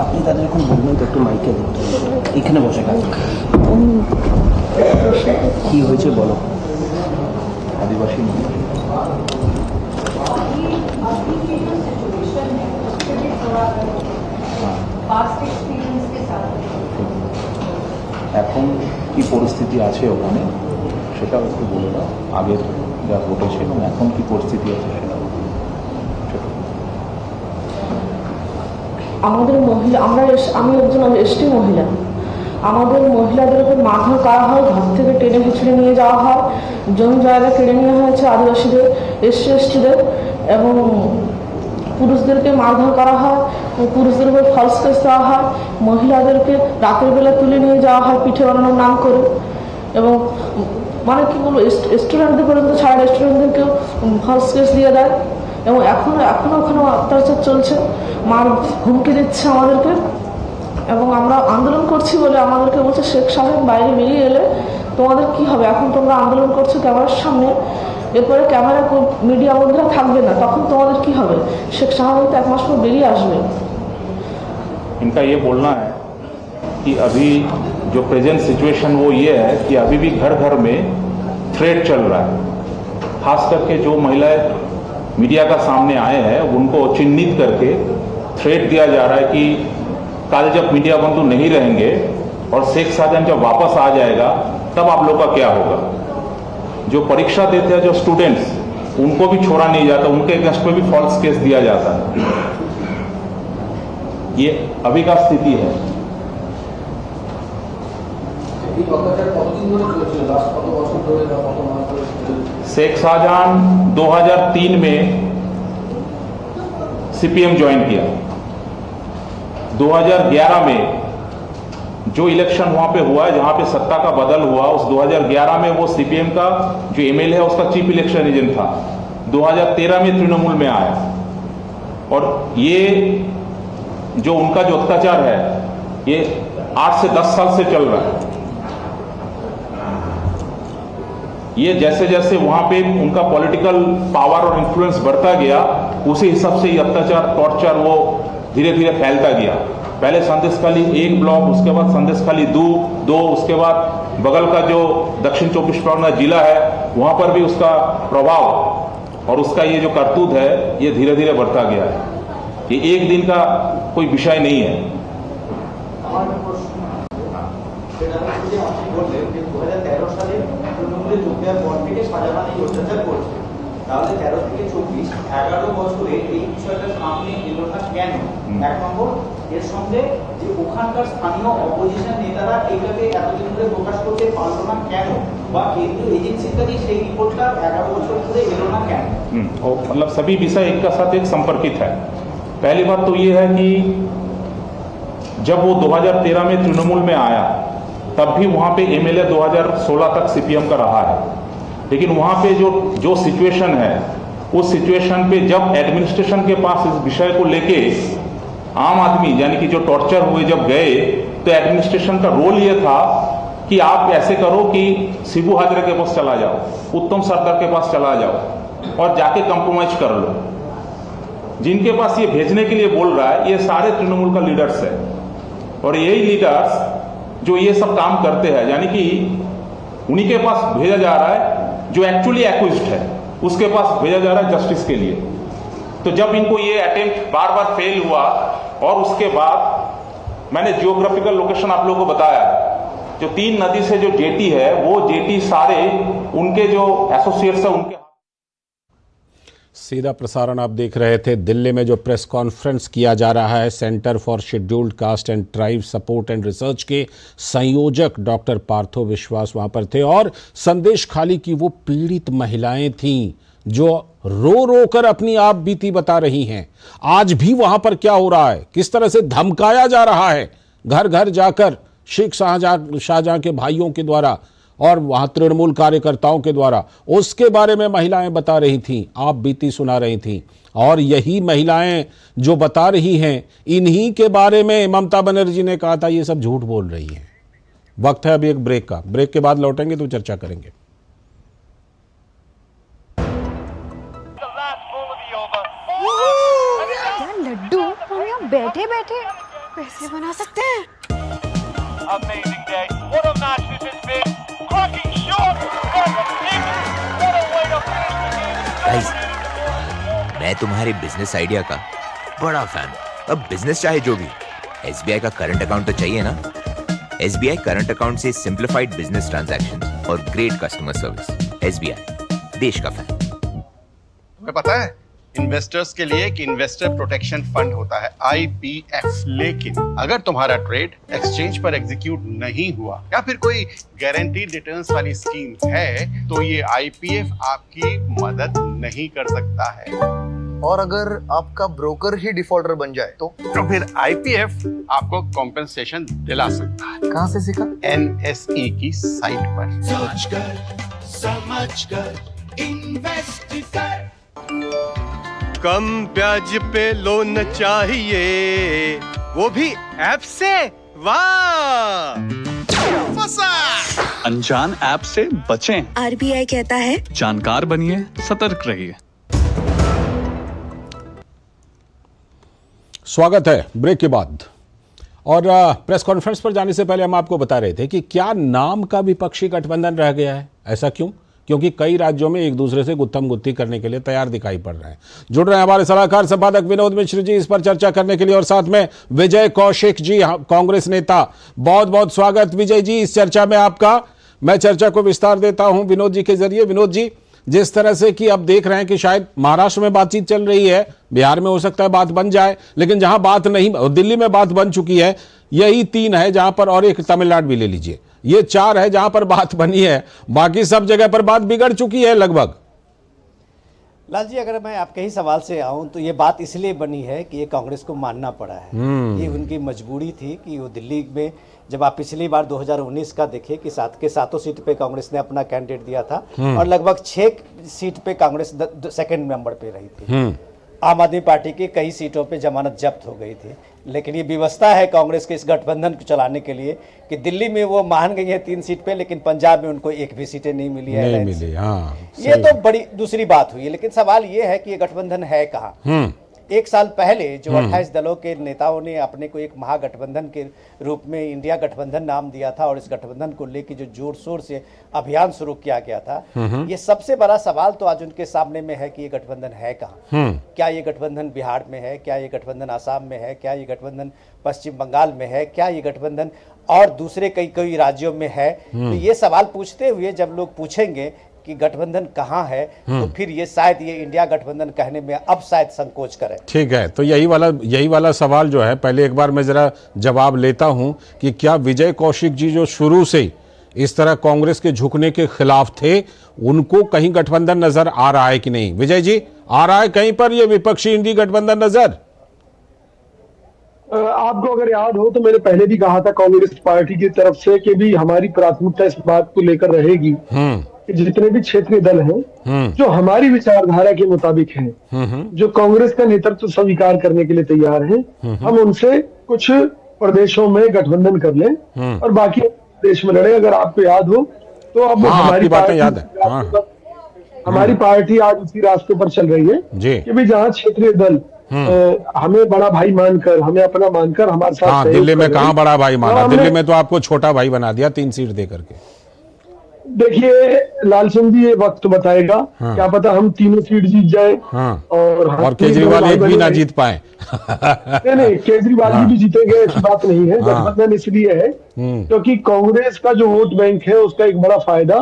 আপনি তাদের এখন বলবেন তো একটু মাইকে এখানে বসে কাজ কি হয়েছে বলো। आदिवासी এখন কি পরিস্থিতি আছে ওখানে সেটাও একটু বলে দাও, আগের যা ঘটেছে এবং এখন কি পরিস্থিতি আছে সেটা। আমাদের মহিলা আমি একজন এসটি মহিলা, আমাদের মহিলাদের উপর মারধর করা হয়, ঘর থেকে টেনে হিচড়ে নিয়ে যাওয়া হয়, জমি জায়গা কেড়ে নেওয়া হয়েছে আদিবাসীদের, এসটিদের, এবং পুরুষদেরকে মারধর করা হয়, পুরুষদের উপর ফলস কেস দেওয়া হয়, মহিলাদেরকে রাতের বেলা তুলে নিয়ে যাওয়া হয় পিঠে বানানোর নাম করে, এবং মানে কি বলবো স্টুডেন্টদের পর্যন্ত ছাড়া রেস্টুরেন্টদেরকেও ফলস কেস দিয়ে দেয়, এবং এখনো ওখানে অত্যাচার চলছে, মার হুমকি দিচ্ছে আমাদেরকে। এবং আমরা আন্দোলন করছি বলে আমাদেরকে বলছে শেখ সাহেব বাইরে বেরিয়ে এলে তোমাদের কি হবে, এখন তোমরা আন্দোলন করছো ক্যামেরার সামনে, এরপরে ক্যামেরা মিডিয়া বন্ধুরা থাকবে না, তখন তোমাদের কি হবে, শেখ সাহেব তো 1 মাস পর বেরিয়ে আসবে। इनका ये बोलना है कि अभी जो प्रेजेंट सिचुएशन वो ये है कि अभी भी घर घर में थ्रेट चल रहा है, खास करके जो महिलाएं मीडिया का सामने आए हैं उनको चिन्हित करके थ्रेट दिया जा रहा है कि कल जब मीडिया बंधु नहीं रहेंगे और शेख शाहजहां जब वापस आ जाएगा तब आप लोग का क्या होगा। जो परीक्षा देते हैं जो स्टूडेंट्स उनको भी छोड़ा नहीं जाता, उनके अगेंस्ट पे भी फॉल्स केस दिया जाता है। ये अभी का स्थिति है। शेख शाहजहां 2003 में सीपीएम ज्वाइन किया, 2011 में जो इलेक्शन वहां पे हुआ है जहां पे सत्ता का बदल हुआ, उस 2011 में वो सीपीएम का जो एमएलए है उसका चीफ इलेक्शन एजेंट था, 2013 में तृणमूल में आया, और ये जो उनका जो अत्याचार है ये 8 से 10 साल से चल रहा है। ये जैसे जैसे वहां पे उनका पॉलिटिकल पावर और इन्फ्लुएंस बढ़ता गया उसी हिसाब से ये अत्याचार टॉर्चर वो धीरे धीरे फैलता गया। पहले संदेशखाली 1 ब्लॉक, उसके बाद संदेशखाली 2, उसके बाद बगल का जो दक्षिण 24 परगना जिला है वहां पर भी उसका प्रभाव और उसका ये जो करतूत है ये धीरे धीरे बढ़ता गया है। ये एक दिन का कोई विषय नहीं है। তাহলে 13 থেকে 24 11 বছরে এই বিষয়টার সামনে এলো না কেন? এক নম্বর, এর সঙ্গে যে ওখানকার স্থানীয় অপোজিশন নেতারা এটাকে এতদিন ধরে প্রকাশ করতে পারলো না কেন, বা কেন্দ্রীয় এজেন্সির কাছে সেই রিপোর্টটা 11 বছর ধরে এলো না কেন? मतलब सभी विषय एक का साथ एक संपर्कित है। पहली बात तो ये है कि जब वो 2013 में तृणमूल में आया तब भी वहां पे एमएलए 2016 तक सीपीएम का रहा है, लेकिन वहां पे जो सिचुएशन है उस सिचुएशन पे जब एडमिनिस्ट्रेशन के पास इस विषय को लेके आम आदमी यानी कि जो टॉर्चर हुए जब गए तो एडमिनिस्ट्रेशन का रोल ये था कि आप ऐसे करो कि शिबू हाजरे के पास चला जाओ, उत्तम सरदार के पास चला जाओ और जाके कंप्रोमाइज कर लो। जिनके पास ये भेजने के लिए बोल रहा है ये सारे तृणमूल का लीडर्स है, और यही लीडर्स जो ये सब काम करते हैं यानी कि उन्हीं के पास भेजा जा रहा है जो एक्चुअली एक्यूज्ड है, उसके पास भेजा जा रहा है जस्टिस के लिए। तो जब इनको ये अटेम्प्ट बार बार फेल हुआ और उसके बाद मैंने जियोग्राफिकल लोकेशन आप लोगों को बताया, जो 3 नदी से जो जेटी है वो जेटी सारे उनके जो एसोसिएट्स है उनके। सीधा प्रसारण आप देख रहे थे। दिल्ली में जो प्रेस कॉन्फ्रेंस किया जा रहा है, centre for scheduled caste and tribe support and research के संयोजक डॉक्टर पार्थो विश्वास वहां पर थे और संदेश खाली की वो पीड़ित महिलाएं थीं जो रो रो कर अपनी आप बीती बता रही हैं। आज भी वहां पर क्या हो रहा है, किस तरह से धमकाया जा रहा है घर घर जाकर शेख शाहजहां के भाइयों के द्वारा और वहां तृणमूल कार्यकर्ताओं के द्वारा, उसके बारे में महिलाएं बता रही थीं, आप बीती सुना रही थीं। और यही महिलाएं जो बता रही हैं, इन्हीं के बारे में ममता बनर्जी ने कहा था ये सब झूठ बोल रही हैं। वक्त है अभी एक ब्रेक का, ब्रेक के बाद लौटेंगे तो चर्चा करेंगे। क्या लड्डू हम यहाँ बैठे बैठे पैसे बना सकते हैं? Amazing day. What a match this has been. Cracking shot. What a way to finish the game. Guys, मैं तुम्हारे बिजनेस आइडिया का बड़ा फैन हूं। अब बिजनेस चाहे जो भी, एसबीआई का करंट अकाउंट तो चाहिए ना। एसबीआई करंट अकाउंट से सिंप्लीफाइड बिजनेस ट्रांजैक्शन और ग्रेट कस्टमर सर्विस। एसबीआई, देश का फैन। तुम्हें पता है इन्वेस्टर्स के लिए एक इन्वेस्टर प्रोटेक्शन फंड होता है IPF, लेकिन अगर तुम्हारा ट्रेड एक्सचेंज पर एग्जीक्यूट नहीं हुआ या फिर कोई गारंटीड रिटर्न्स वाली स्कीम है तो ये IPF आपकी मदद नहीं कर सकता है। और अगर आपका ब्रोकर ही डिफॉल्टर बन जाए तो फिर IPF आपको कॉम्पेंसेशन दिला सकता है। कहां से सीखा? NSE की साइट पर। सोचकर समझकर इन्वेस्ट कर। कम ब्याज पे लोन चाहिए, वो भी ऐप से। वाह, फंसा। अनजान ऐप से बचें। RBI कहता है जानकार बनिए, सतर्क रहिए। स्वागत है ब्रेक के बाद। और प्रेस कॉन्फ्रेंस पर जाने से पहले हम आपको बता रहे थे कि क्या नाम का विपक्षी गठबंधन रह गया है। ऐसा क्यों? क्योंकि कई राज्यों में एक दूसरे से गुत्थम गुत्थी करने के लिए तैयार दिखाई पड़ रहे हैं। जुड़ रहे हैं हमारे सलाहकार संपादक विनोद मिश्र जी इस पर चर्चा करने के लिए, और साथ में विजय कौशिक जी, कांग्रेस नेता। बहुत बहुत स्वागत विजय जी इस चर्चा में आपका। मैं चर्चा को विस्तार देता हूं विनोद जी के जरिए। विनोद जी, जिस तरह से कि अब देख रहे हैं कि शायद महाराष्ट्र में बातचीत चल रही है, बिहार में हो सकता है बात बन जाए, लेकिन जहां बात नहीं, दिल्ली में बात बन चुकी है, यही 3 है जहां पर, और एक तमिलनाडु भी ले लीजिए, ये 4 है जहां पर बात बनी है। बाकी सब जगह पर बात बिगड़ चुकी है लगभग। लाल जी, अगर मैं आपके ही सवाल से आऊं तो ये बात इसलिए बनी है कि ये कांग्रेस को मानना पड़ा है। ये उनकी मजबूरी थी कि वो दिल्ली में, जब आप पिछली बार 2019 का देखें कि 7 के 7 सीट पे कांग्रेस ने अपना कैंडिडेट दिया था और लगभग 6 सीट पे कांग्रेस सेकंड नंबर पे रही थी। आम आदमी पार्टी की कई सीटों पे जमानत जब्त हो गई थी, लेकिन ये व्यवस्था है कांग्रेस के इस गठबंधन को चलाने के लिए कि दिल्ली में वो मान गई है 3 सीट पे, लेकिन पंजाब में उनको 1 भी सीटें नहीं मिली है। नहीं मिली, हाँ, ये तो बड़ी दूसरी बात हुई है। लेकिन सवाल ये है कि ये गठबंधन है कहाँ। 1 साल पहले जो 28 दलों के नेताओं ने अपने को एक महागठबंधन के रूप में इंडिया गठबंधन नाम दिया था और इस गठबंधन को लेकर जो जोर शोर से अभियान शुरू किया गया था, ये सबसे बड़ा सवाल तो आज उनके सामने में है कि ये गठबंधन है कहाँ। क्या ये गठबंधन बिहार में है? क्या ये गठबंधन आसाम में है? क्या ये गठबंधन पश्चिम बंगाल में है? क्या ये गठबंधन और दूसरे कई राज्यों में है? तो ये सवाल पूछते हुए जब लोग पूछेंगे कि गठबंधन कहाँ है, तो फिर ये शायद ये इंडिया गठबंधन कहने में अब शायद संकोच करे। ठीक है, तो यही वाला सवाल जो है, पहले एक बार मैं जरा जवाब लेता हूं कि क्या विजय कौशिक जी जो शुरू से इस तरह कांग्रेस के झुकने के खिलाफ थे, उनको कहीं गठबंधन नजर आ रहा है कि नहीं? विजय जी, आ रहा है कहीं पर ये विपक्षी इंडी गठबंधन नजर? आपको अगर याद हो तो मैंने पहले भी कहा था कांग्रेस पार्टी की तरफ से कि भी हमारी प्राथमिकता इस बात को लेकर रहेगी कि जितने भी क्षेत्रीय दल हैं जो हमारी विचारधारा के मुताबिक हैं, जो कांग्रेस का नेतृत्व स्वीकार करने के लिए तैयार हैं, हम उनसे कुछ प्रदेशों में गठबंधन कर लें और बाकी देश में लड़े। अगर आपको याद हो तो अब हमारी पार्टी याद है, हमारी पार्टी आज उसी रास्ते पर चल रही है कि भाई जहाँ क्षेत्रीय दल हमें बड़ा भाई मानकर, हमें अपना मानकर हमारे साथ दिल्ली में कहाँ बड़ा भाई माना, दिल्ली में तो आपको छोटा भाई बना दिया 3 सीट दे करके। देखिए लालचंद जी, ये वक्त बताएगा, क्या पता हम 3 सीट जीत जाए और केजरीवाल एक भी ना जीत पाए। नहीं, केजरीवाल जी भी जीतेंगे, ऐसी बात नहीं है। गठबंधन इसलिए है क्योंकि कांग्रेस का जो वोट बैंक है उसका एक बड़ा फायदा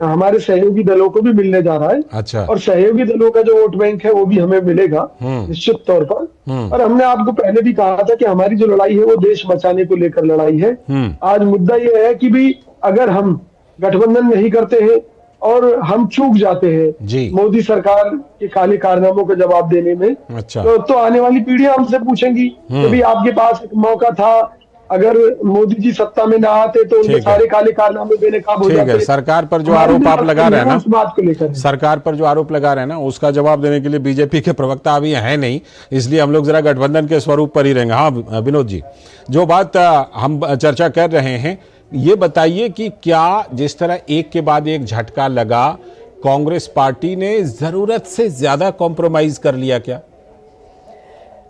हमारे सहयोगी दलों को भी मिलने जा रहा है। अच्छा। और सहयोगी दलों का जो वोट बैंक है वो भी हमें मिलेगा निश्चित तौर पर। और हमने आपको पहले भी कहा था कि हमारी जो लड़ाई है वो देश बचाने को लेकर लड़ाई है। आज मुद्दा ये है कि भी अगर हम गठबंधन नहीं करते हैं और हम चूक जाते हैं मोदी सरकार के काले कारनामों का जवाब देने में, अच्छा। तो आने वाली पीढ़ियां हमसे पूछेंगी कि भी आपके पास एक मौका था, अगर मोदी जी सत्ता में ना आते तो उनके सारे काले कारनामे बेनकाब हो जाते। सरकार पर जो आरोप आप लगा रहे हैं ना, बात को लेकर सरकार पर जो आरोप लगा रहे हैं ना, उसका जवाब देने के लिए बीजेपी के प्रवक्ता अभी है नहीं, इसलिए हम लोग जरा गठबंधन के स्वरूप पर ही रहेंगे। हाँ विनोद जी, जो बात हम चर्चा कर रहे हैं, ये बताइए कि क्या जिस तरह एक के बाद एक झटका लगा, कांग्रेस पार्टी ने जरूरत से ज्यादा कॉम्प्रोमाइज कर लिया क्या?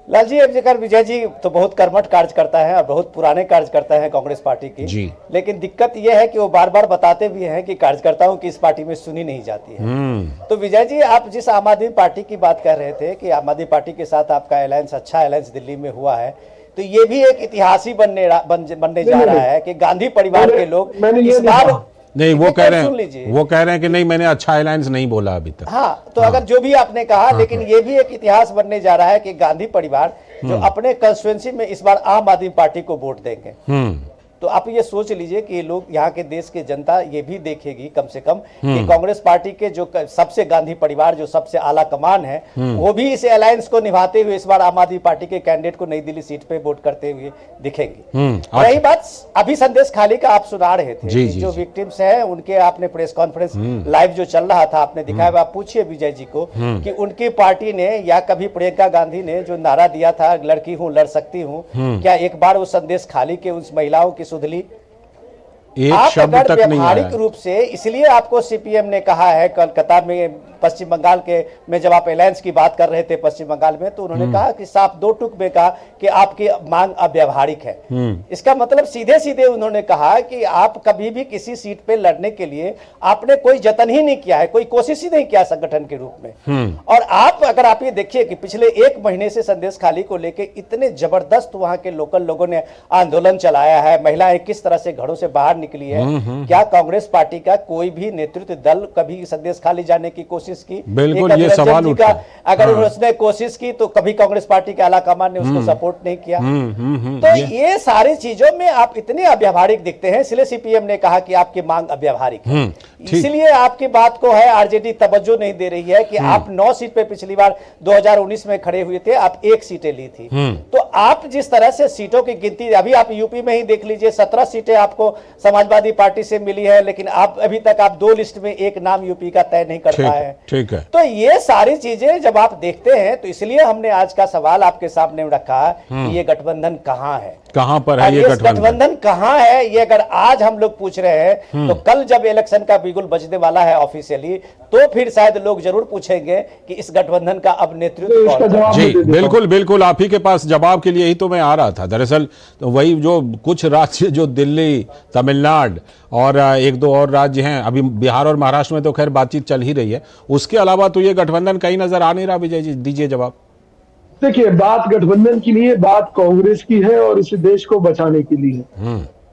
लाल जी, अब जेकर विजय जी तो बहुत कर्मठ कार्य करता है और बहुत पुराने कार्य करता है कांग्रेस पार्टी की जी। लेकिन दिक्कत यह है कि वो बार बार बताते भी हैं कि कार्यकर्ताओं की इस पार्टी में सुनी नहीं जाती है। तो विजय जी, आप जिस आम आदमी पार्टी की बात कर रहे थे कि आम आदमी पार्टी के साथ आपका अलायंस, अच्छा अलायंस दिल्ली में हुआ है, तो ये भी एक इतिहास ही बनने जा रहा है कि गांधी परिवार के लोग इस बार नहीं, वो कह रहे हैं कि नहीं, मैंने अच्छा अलायंस नहीं बोला अभी तक। हाँ, तो अगर जो भी आपने कहा, लेकिन ये भी एक इतिहास बनने जा रहा है कि गांधी परिवार जो अपने कंस्टिट्यूएंसी में इस बार आम आदमी पार्टी को वोट देंगे। तो आप ये सोच लीजिए कि लोग, यहाँ के देश की जनता ये भी देखेगी कम से कम कि कांग्रेस पार्टी के जो सबसे गांधी परिवार, जो सबसे आला कमान है, वो भी इस अलायंस को निभाते हुए इस बार आम आदमी पार्टी के कैंडिडेट को नई दिल्ली सीट पे वोट करते हुए दिखेंगे। रही बात अभी संदेश खाली का, आप सुना रहे थे जो विक्टिम्स हैं उनके, आपने प्रेस कॉन्फ्रेंस लाइव जो चल रहा था आपने दिखाया, आप पूछिए विजय जी को कि उनकी पार्टी ने या कभी प्रियंका गांधी ने जो नारा दिया था, लड़की हूँ लड़ सकती हूँ, क्या एक बार वो संदेश खाली के उस महिलाओं की सुधली एक शब्द तक नहीं आया। व्यावहारिक रूप से इसलिए आपको सीपीएम ने कहा है, कलकत्ता में, पश्चिम बंगाल के में जब आप अलायंस की बात कर रहे थे पश्चिम बंगाल में, तो उन्होंने कहा कि साफ 2 टूक में कहा कि आपकी मांग अव्यावहारिक है। इसका मतलब सीधे सीधे उन्होंने कहा कि आप कभी भी किसी सीट पे लड़ने के लिए आपने कोई जतन ही नहीं किया है, कोई कोशिश ही नहीं किया संगठन के रूप में। और आप अगर आप ये देखिए कि पिछले 1 महीने से संदेश खाली को लेके इतने जबरदस्त वहां के लोकल लोगों ने आंदोलन चलाया है, महिलाएं किस तरह से घरों से बाहर निकली है, क्या कांग्रेस पार्टी का कोई भी नेतृत्व दल कभी संदेश खाली जाने की कोशिश की? बिल्कुल, ये सवाल उठा। अगर उसने कोशिश की तो कभी कांग्रेस पार्टी के आला कमान ने उसको सपोर्ट नहीं किया। तो ये सारी चीजों में आप इतने अव्यावहारिक दिखते हैं, इसलिए सीपीएम ने कहा कि आपकी मांग अव्यावहारिक है। इसलिए आपकी बात को है आरजेडी तवज्जो नहीं दे रही है कि आप 9 सीट पे पिछली बार 2019 में खड़े हुए थे, आप 1 सीटें ली थी। तो आप जिस तरह से सीटों की गिनती, अभी आप यूपी में ही देख लीजिए, 17 सीटें आपको समाजवादी पार्टी से मिली है, लेकिन आप अभी तक आप 2 लिस्ट में एक नाम यूपी का तय नहीं कर पाए हैं। ठीक है। तो ये सारी चीजें जब आप देखते हैं, तो इसलिए हमने आज का सवाल आपके सामने रखा कि ये गठबंधन कहाँ है, कहां पर है ये गठबंधन कहां है? ये अगर आज हम लोग पूछ रहे हैं, तो कल जब इलेक्शन का बिगुल बजने वाला है ऑफिशियली, तो फिर शायद लोग जरूर पूछेंगे कि इस गठबंधन का अब नेतृत्व कौन है। जी बिल्कुल बिल्कुल, आप ही के पास जवाब के लिए ही तो मैं आ रहा था। दरअसल तो वही जो कुछ राज्य, जो दिल्ली, तमिलनाडु और 1-2 और राज्य हैं, अभी बिहार और महाराष्ट्र में तो खैर बातचीत चल ही रही है, उसके अलावा तो ये गठबंधन कहीं नजर आ नहीं रहा। विजय जी दीजिए जवाब। देखिए, बात गठबंधन की नहीं है, बात कांग्रेस की है और इस देश को बचाने के लिए।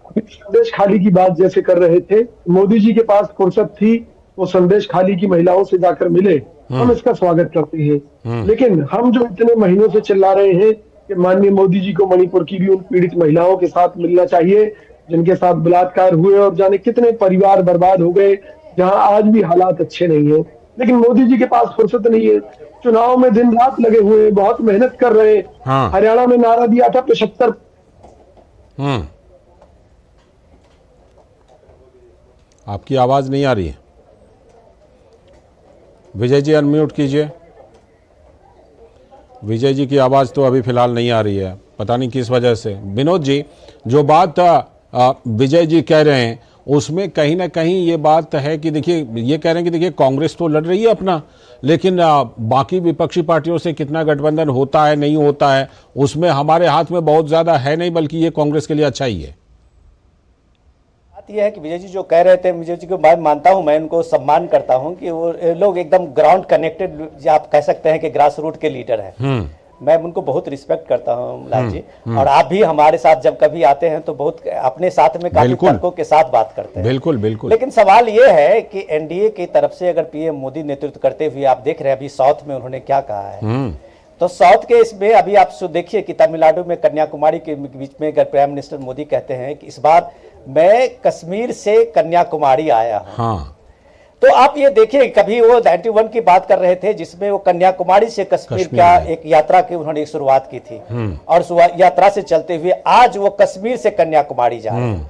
संदेश खाली की बात जैसे कर रहे थे, मोदी जी के पास फुर्सत थी, वो संदेश खाली की महिलाओं से जाकर मिले, हम इसका स्वागत करते हैं। लेकिन हम जो इतने महीनों से चिल्ला रहे हैं कि माननीय मोदी जी को मणिपुर की भी उन पीड़ित महिलाओं के साथ मिलना चाहिए जिनके साथ बलात्कार हुए और जाने कितने परिवार बर्बाद हो गए, जहां आज भी हालात अच्छे नहीं है। लेकिन मोदी जी के पास फुर्सत नहीं है, चुनाव में दिन रात लगे हुए हैं, बहुत मेहनत कर रहे हैं। हाँ। हरियाणा में नारा दिया था 75। आपकी आवाज नहीं आ रही है, विजय जी अनम्यूट कीजिए। विजय जी की आवाज तो अभी फिलहाल नहीं आ रही है, पता नहीं किस वजह से। विनोद जी, जो बात विजय जी कह रहे हैं उसमें कहीं ना कहीं ये बात है कि देखिए, ये कह रहे हैं कि देखिए कांग्रेस तो लड़ रही है अपना, लेकिन बाकी विपक्षी पार्टियों से कितना गठबंधन होता है नहीं होता है उसमें हमारे हाथ में बहुत ज्यादा है नहीं, बल्कि ये कांग्रेस के लिए अच्छा ही है। बात यह है कि विजय जी जो कह रहे थे, विजय जी को मैं मानता हूं, मैं उनको सम्मान करता हूं कि वो लोग एकदम ग्राउंड कनेक्टेड, आप कह सकते हैं कि ग्रास रूट के लीडर हैं। मैं उनको बहुत रिस्पेक्ट करता हूं लाल जी, और आप भी हमारे साथ जब कभी आते हैं तो बहुत अपने साथ में काफी तर्कों के साथ बात करते हैं। बिल्कुल बिल्कुल। लेकिन सवाल ये है कि एनडीए की तरफ से अगर पीएम मोदी नेतृत्व करते हुए आप देख रहे हैं अभी साउथ में उन्होंने क्या कहा है, तो साउथ के इसमें अभी आप देखिए कि तमिलनाडु में कन्याकुमारी के बीच में अगर प्राइम मिनिस्टर मोदी कहते हैं कि इस बार मैं कश्मीर से कन्याकुमारी आया हूं। हाँ। तो आप ये देखिए, कभी वो 91 की बात कर रहे थे जिसमें वो कन्याकुमारी से कश्मीर का एक यात्रा की उन्होंने शुरुआत की थी, और उस यात्रा से चलते हुए आज वो कश्मीर से कन्याकुमारी जा रहे हैं।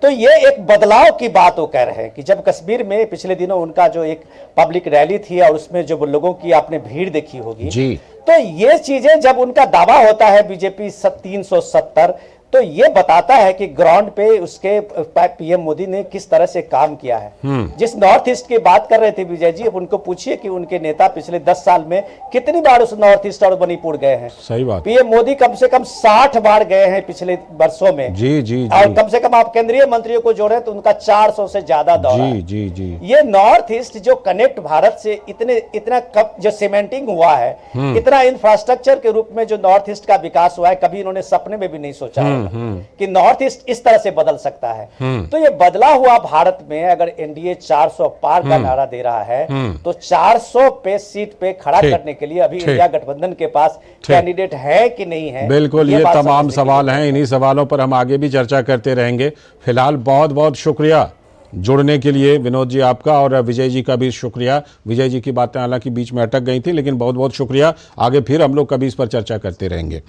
तो ये एक बदलाव की बात वो कह रहे हैं कि जब कश्मीर में पिछले दिनों उनका जो एक पब्लिक रैली थी और उसमें जो लोगों की आपने भीड़ देखी होगी जी, तो ये चीजें जब उनका दावा होता है बीजेपी 370, तो ये बताता है कि ग्राउंड पे उसके पीएम मोदी ने किस तरह से काम किया है। जिस नॉर्थ ईस्ट की बात कर रहे थे विजय जी, अब उनको पूछिए कि उनके नेता पिछले 10 साल में कितनी बार उस नॉर्थ ईस्ट और मणिपुर गए हैं। सही बात। पीएम मोदी कम से कम 60 बार गए हैं पिछले वर्षों में। जी जी जी। और कम से कम आप केंद्रीय मंत्रियों को जोड़े तो उनका 400 से ज्यादा दौरा है। जी जी। ये नॉर्थ ईस्ट जो कनेक्ट भारत से इतना कब जो सीमेंटिंग हुआ है, इतना इंफ्रास्ट्रक्चर के रूप में जो नॉर्थ ईस्ट का विकास हुआ है, कभी इन्होंने सपने में भी नहीं सोचा कि नॉर्थ ईस्ट इस तरह से बदल सकता है। तो ये बदला हुआ भारत में अगर एनडीए 400 पार का नारा दे रहा है, तो 400 पे सीट पे खड़ा करने के लिए अभी इंडिया गठबंधन के पास कैंडिडेट है कि नहीं है। बिल्कुल, ये तमाम सवाल हैं, इन्हीं सवालों पर हम आगे भी चर्चा करते रहेंगे। फिलहाल बहुत बहुत शुक्रिया जुड़ने के लिए विनोद जी आपका, और विजय जी का भी शुक्रिया। विजय जी की बातें हालांकि बीच में अटक गई थी, लेकिन बहुत बहुत शुक्रिया। आगे फिर हम लोग कभी इस पर चर्चा करते रहेंगे।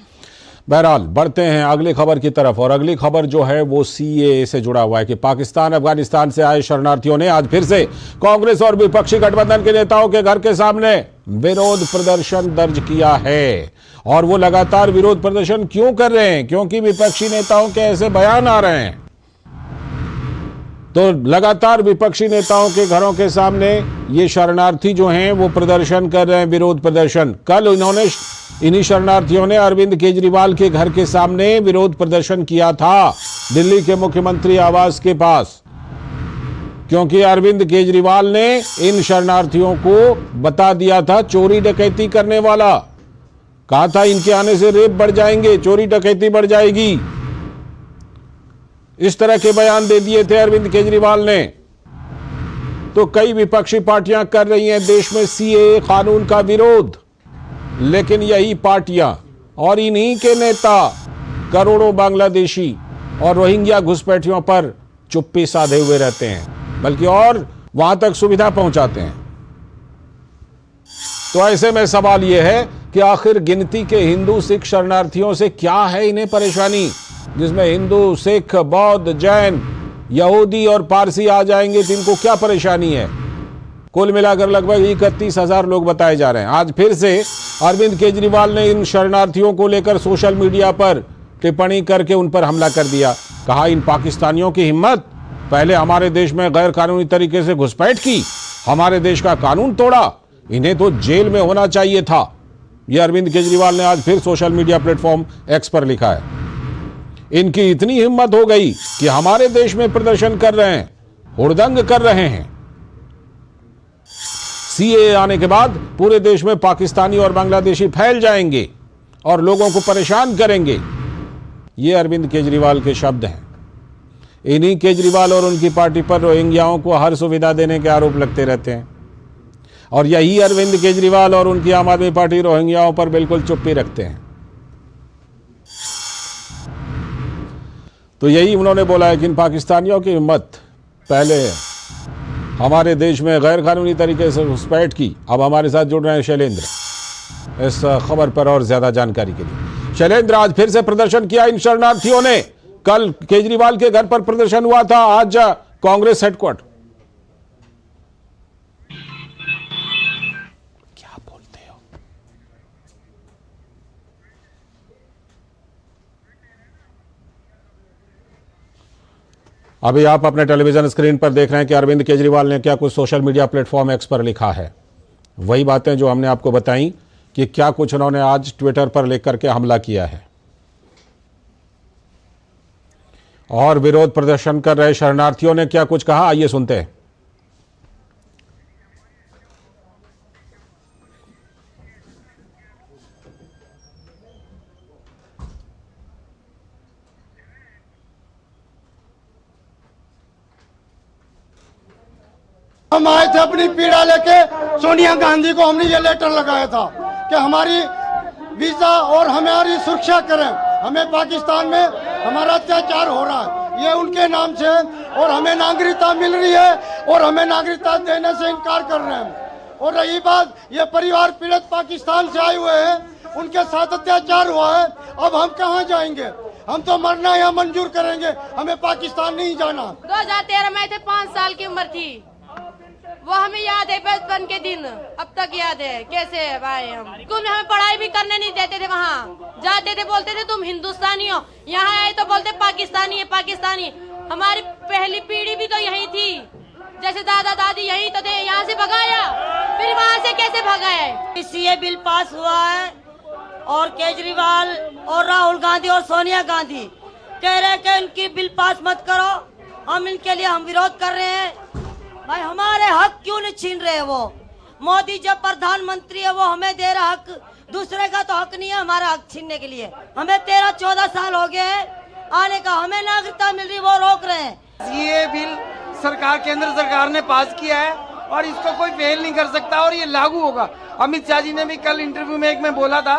बहरहाल बढ़ते हैं अगली खबर की तरफ, और अगली खबर जो है वो सीएए से जुड़ा हुआ है कि पाकिस्तान अफगानिस्तान से आए शरणार्थियों ने आज फिर से कांग्रेस और विपक्षी गठबंधन के नेताओं के घर के सामने विरोध प्रदर्शन दर्ज किया है। और वो लगातार विरोध प्रदर्शन क्यों कर रहे हैं? क्योंकि विपक्षी नेताओं के ऐसे बयान आ रहे हैं। तो लगातार विपक्षी नेताओं के घरों के सामने ये शरणार्थी जो हैं वो प्रदर्शन कर रहे हैं, विरोध प्रदर्शन। कल इन्हीं शरणार्थियों ने अरविंद केजरीवाल के घर के सामने विरोध प्रदर्शन किया था, दिल्ली के मुख्यमंत्री आवास के पास, क्योंकि अरविंद केजरीवाल ने इन शरणार्थियों को बता दिया था चोरी डकैती करने वाला। कहा था इनके आने से रेप बढ़ जाएंगे, चोरी डकैती बढ़ जाएगी। इस तरह के बयान दे दिए थे अरविंद केजरीवाल ने। तो कई विपक्षी पार्टियां कर रही हैं देश में सीएए कानून का विरोध, लेकिन यही पार्टियां और इन्हीं के नेता करोड़ों बांग्लादेशी और रोहिंग्या घुसपैठियों पर चुप्पी साधे हुए रहते हैं, बल्कि और वहां तक सुविधा पहुंचाते हैं। तो ऐसे में सवाल यह है कि आखिर गिनती के हिंदू सिख शरणार्थियों से क्या है इन्हें परेशानी, जिसमें हिंदू, सिख, बौद्ध, जैन, यहूदी और पारसी आ जाएंगे तो इनको क्या परेशानी है? कुल मिलाकर लगभग 31,000 लोग बताए जा रहे हैं। आज फिर से अरविंद केजरीवाल ने इन शरणार्थियों को लेकर सोशल मीडिया पर टिप्पणी करके उन पर हमला कर दिया। कहा इन पाकिस्तानियों की हिम्मत, पहले हमारे देश में गैर कानूनी तरीके से घुसपैठ की, हमारे देश का कानून तोड़ा, इन्हें तो जेल में होना चाहिए था। यह अरविंद केजरीवाल ने आज फिर सोशल मीडिया प्लेटफॉर्म एक्स पर लिखा है। इनकी इतनी हिम्मत हो गई कि हमारे देश में प्रदर्शन कर रहे हैं, हुड़दंग कर रहे हैं। सीएए आने के बाद पूरे देश में पाकिस्तानी और बांग्लादेशी फैल जाएंगे और लोगों को परेशान करेंगे। ये अरविंद केजरीवाल के शब्द हैं। इन्हीं केजरीवाल और उनकी पार्टी पर रोहिंग्याओं को हर सुविधा देने के आरोप लगते रहते हैं। और यही अरविंद केजरीवाल और उनकी आम आदमी पार्टी रोहिंग्याओं पर बिल्कुल चुप्पी रखते हैं। तो यही उन्होंने बोला है कि इन पाकिस्तानियों की हिम्मत पहले हमारे देश में गैर कानूनी तरीके से घुसपैठ की। अब हमारे साथ जुड़ रहे हैं शैलेंद्र इस खबर पर और ज्यादा जानकारी के लिए। शैलेंद्र, आज फिर से प्रदर्शन किया इन शरणार्थियों ने। कल केजरीवाल के घर पर प्रदर्शन हुआ था, आज कांग्रेस हेडक्वार्टर। क्या बोलते हो? अभी आप अपने टेलीविजन स्क्रीन पर देख रहे हैं कि अरविंद केजरीवाल ने क्या कुछ सोशल मीडिया प्लेटफॉर्म एक्स पर लिखा है। वही बातें जो हमने आपको बताई कि क्या कुछ उन्होंने आज ट्विटर पर लिख करके हमला किया है। और विरोध प्रदर्शन कर रहे शरणार्थियों ने क्या कुछ कहा, आइए सुनते हैं। हम आए थे अपनी पीड़ा लेके, सोनिया गांधी को हमने ये लेटर लगाया था कि हमारी वीजा और हमारी सुरक्षा करें। हमें पाकिस्तान में हमारा अत्याचार हो रहा है, ये उनके नाम से, और हमें नागरिकता मिल रही है और हमें नागरिकता देने से इनकार कर रहे हैं। और रही बात, ये परिवार पीड़ित पाकिस्तान से आए हुए हैं, उनके साथ अत्याचार हुआ है। अब हम कहाँ जाएंगे? हम तो मरना यहाँ मंजूर करेंगे, हमें पाकिस्तान नहीं जाना। 2013 में थे, 5 साल की उम्र थी, वो हमें याद है बचपन के दिन, अब तक याद है कैसे आए हम। स्कूल में हमें पढ़ाई भी करने नहीं देते थे, वहाँ जाते थे बोलते थे तुम हिंदुस्तानी हो, यहाँ आए तो बोलते पाकिस्तानी है पाकिस्तानी। हमारी पहली पीढ़ी भी तो यही थी, जैसे दादा दादी यही तो थे, यहाँ से भगाया, फिर वहाँ से कैसे भगाए। सीए बिल पास हुआ है और केजरीवाल और राहुल गांधी और सोनिया गांधी कह रहे हैं कि इनकी बिल पास मत करो, हम इनके लिए हम विरोध कर रहे हैं। भाई हमारे हक क्यों नहीं छीन रहे? वो मोदी जब प्रधानमंत्री है वो हमें दे रहा हक, दूसरे का तो हक नहीं है हमारा हक छीनने के लिए। हमें 13-14 साल हो गए हैं आने का, हमें नागरिकता मिल रही, वो रोक रहे हैं। ये बिल सरकार, केंद्र सरकार ने पास किया है और इसको कोई फेल नहीं कर सकता और ये लागू होगा। अमित शाह जी ने भी कल इंटरव्यू में एक में बोला था,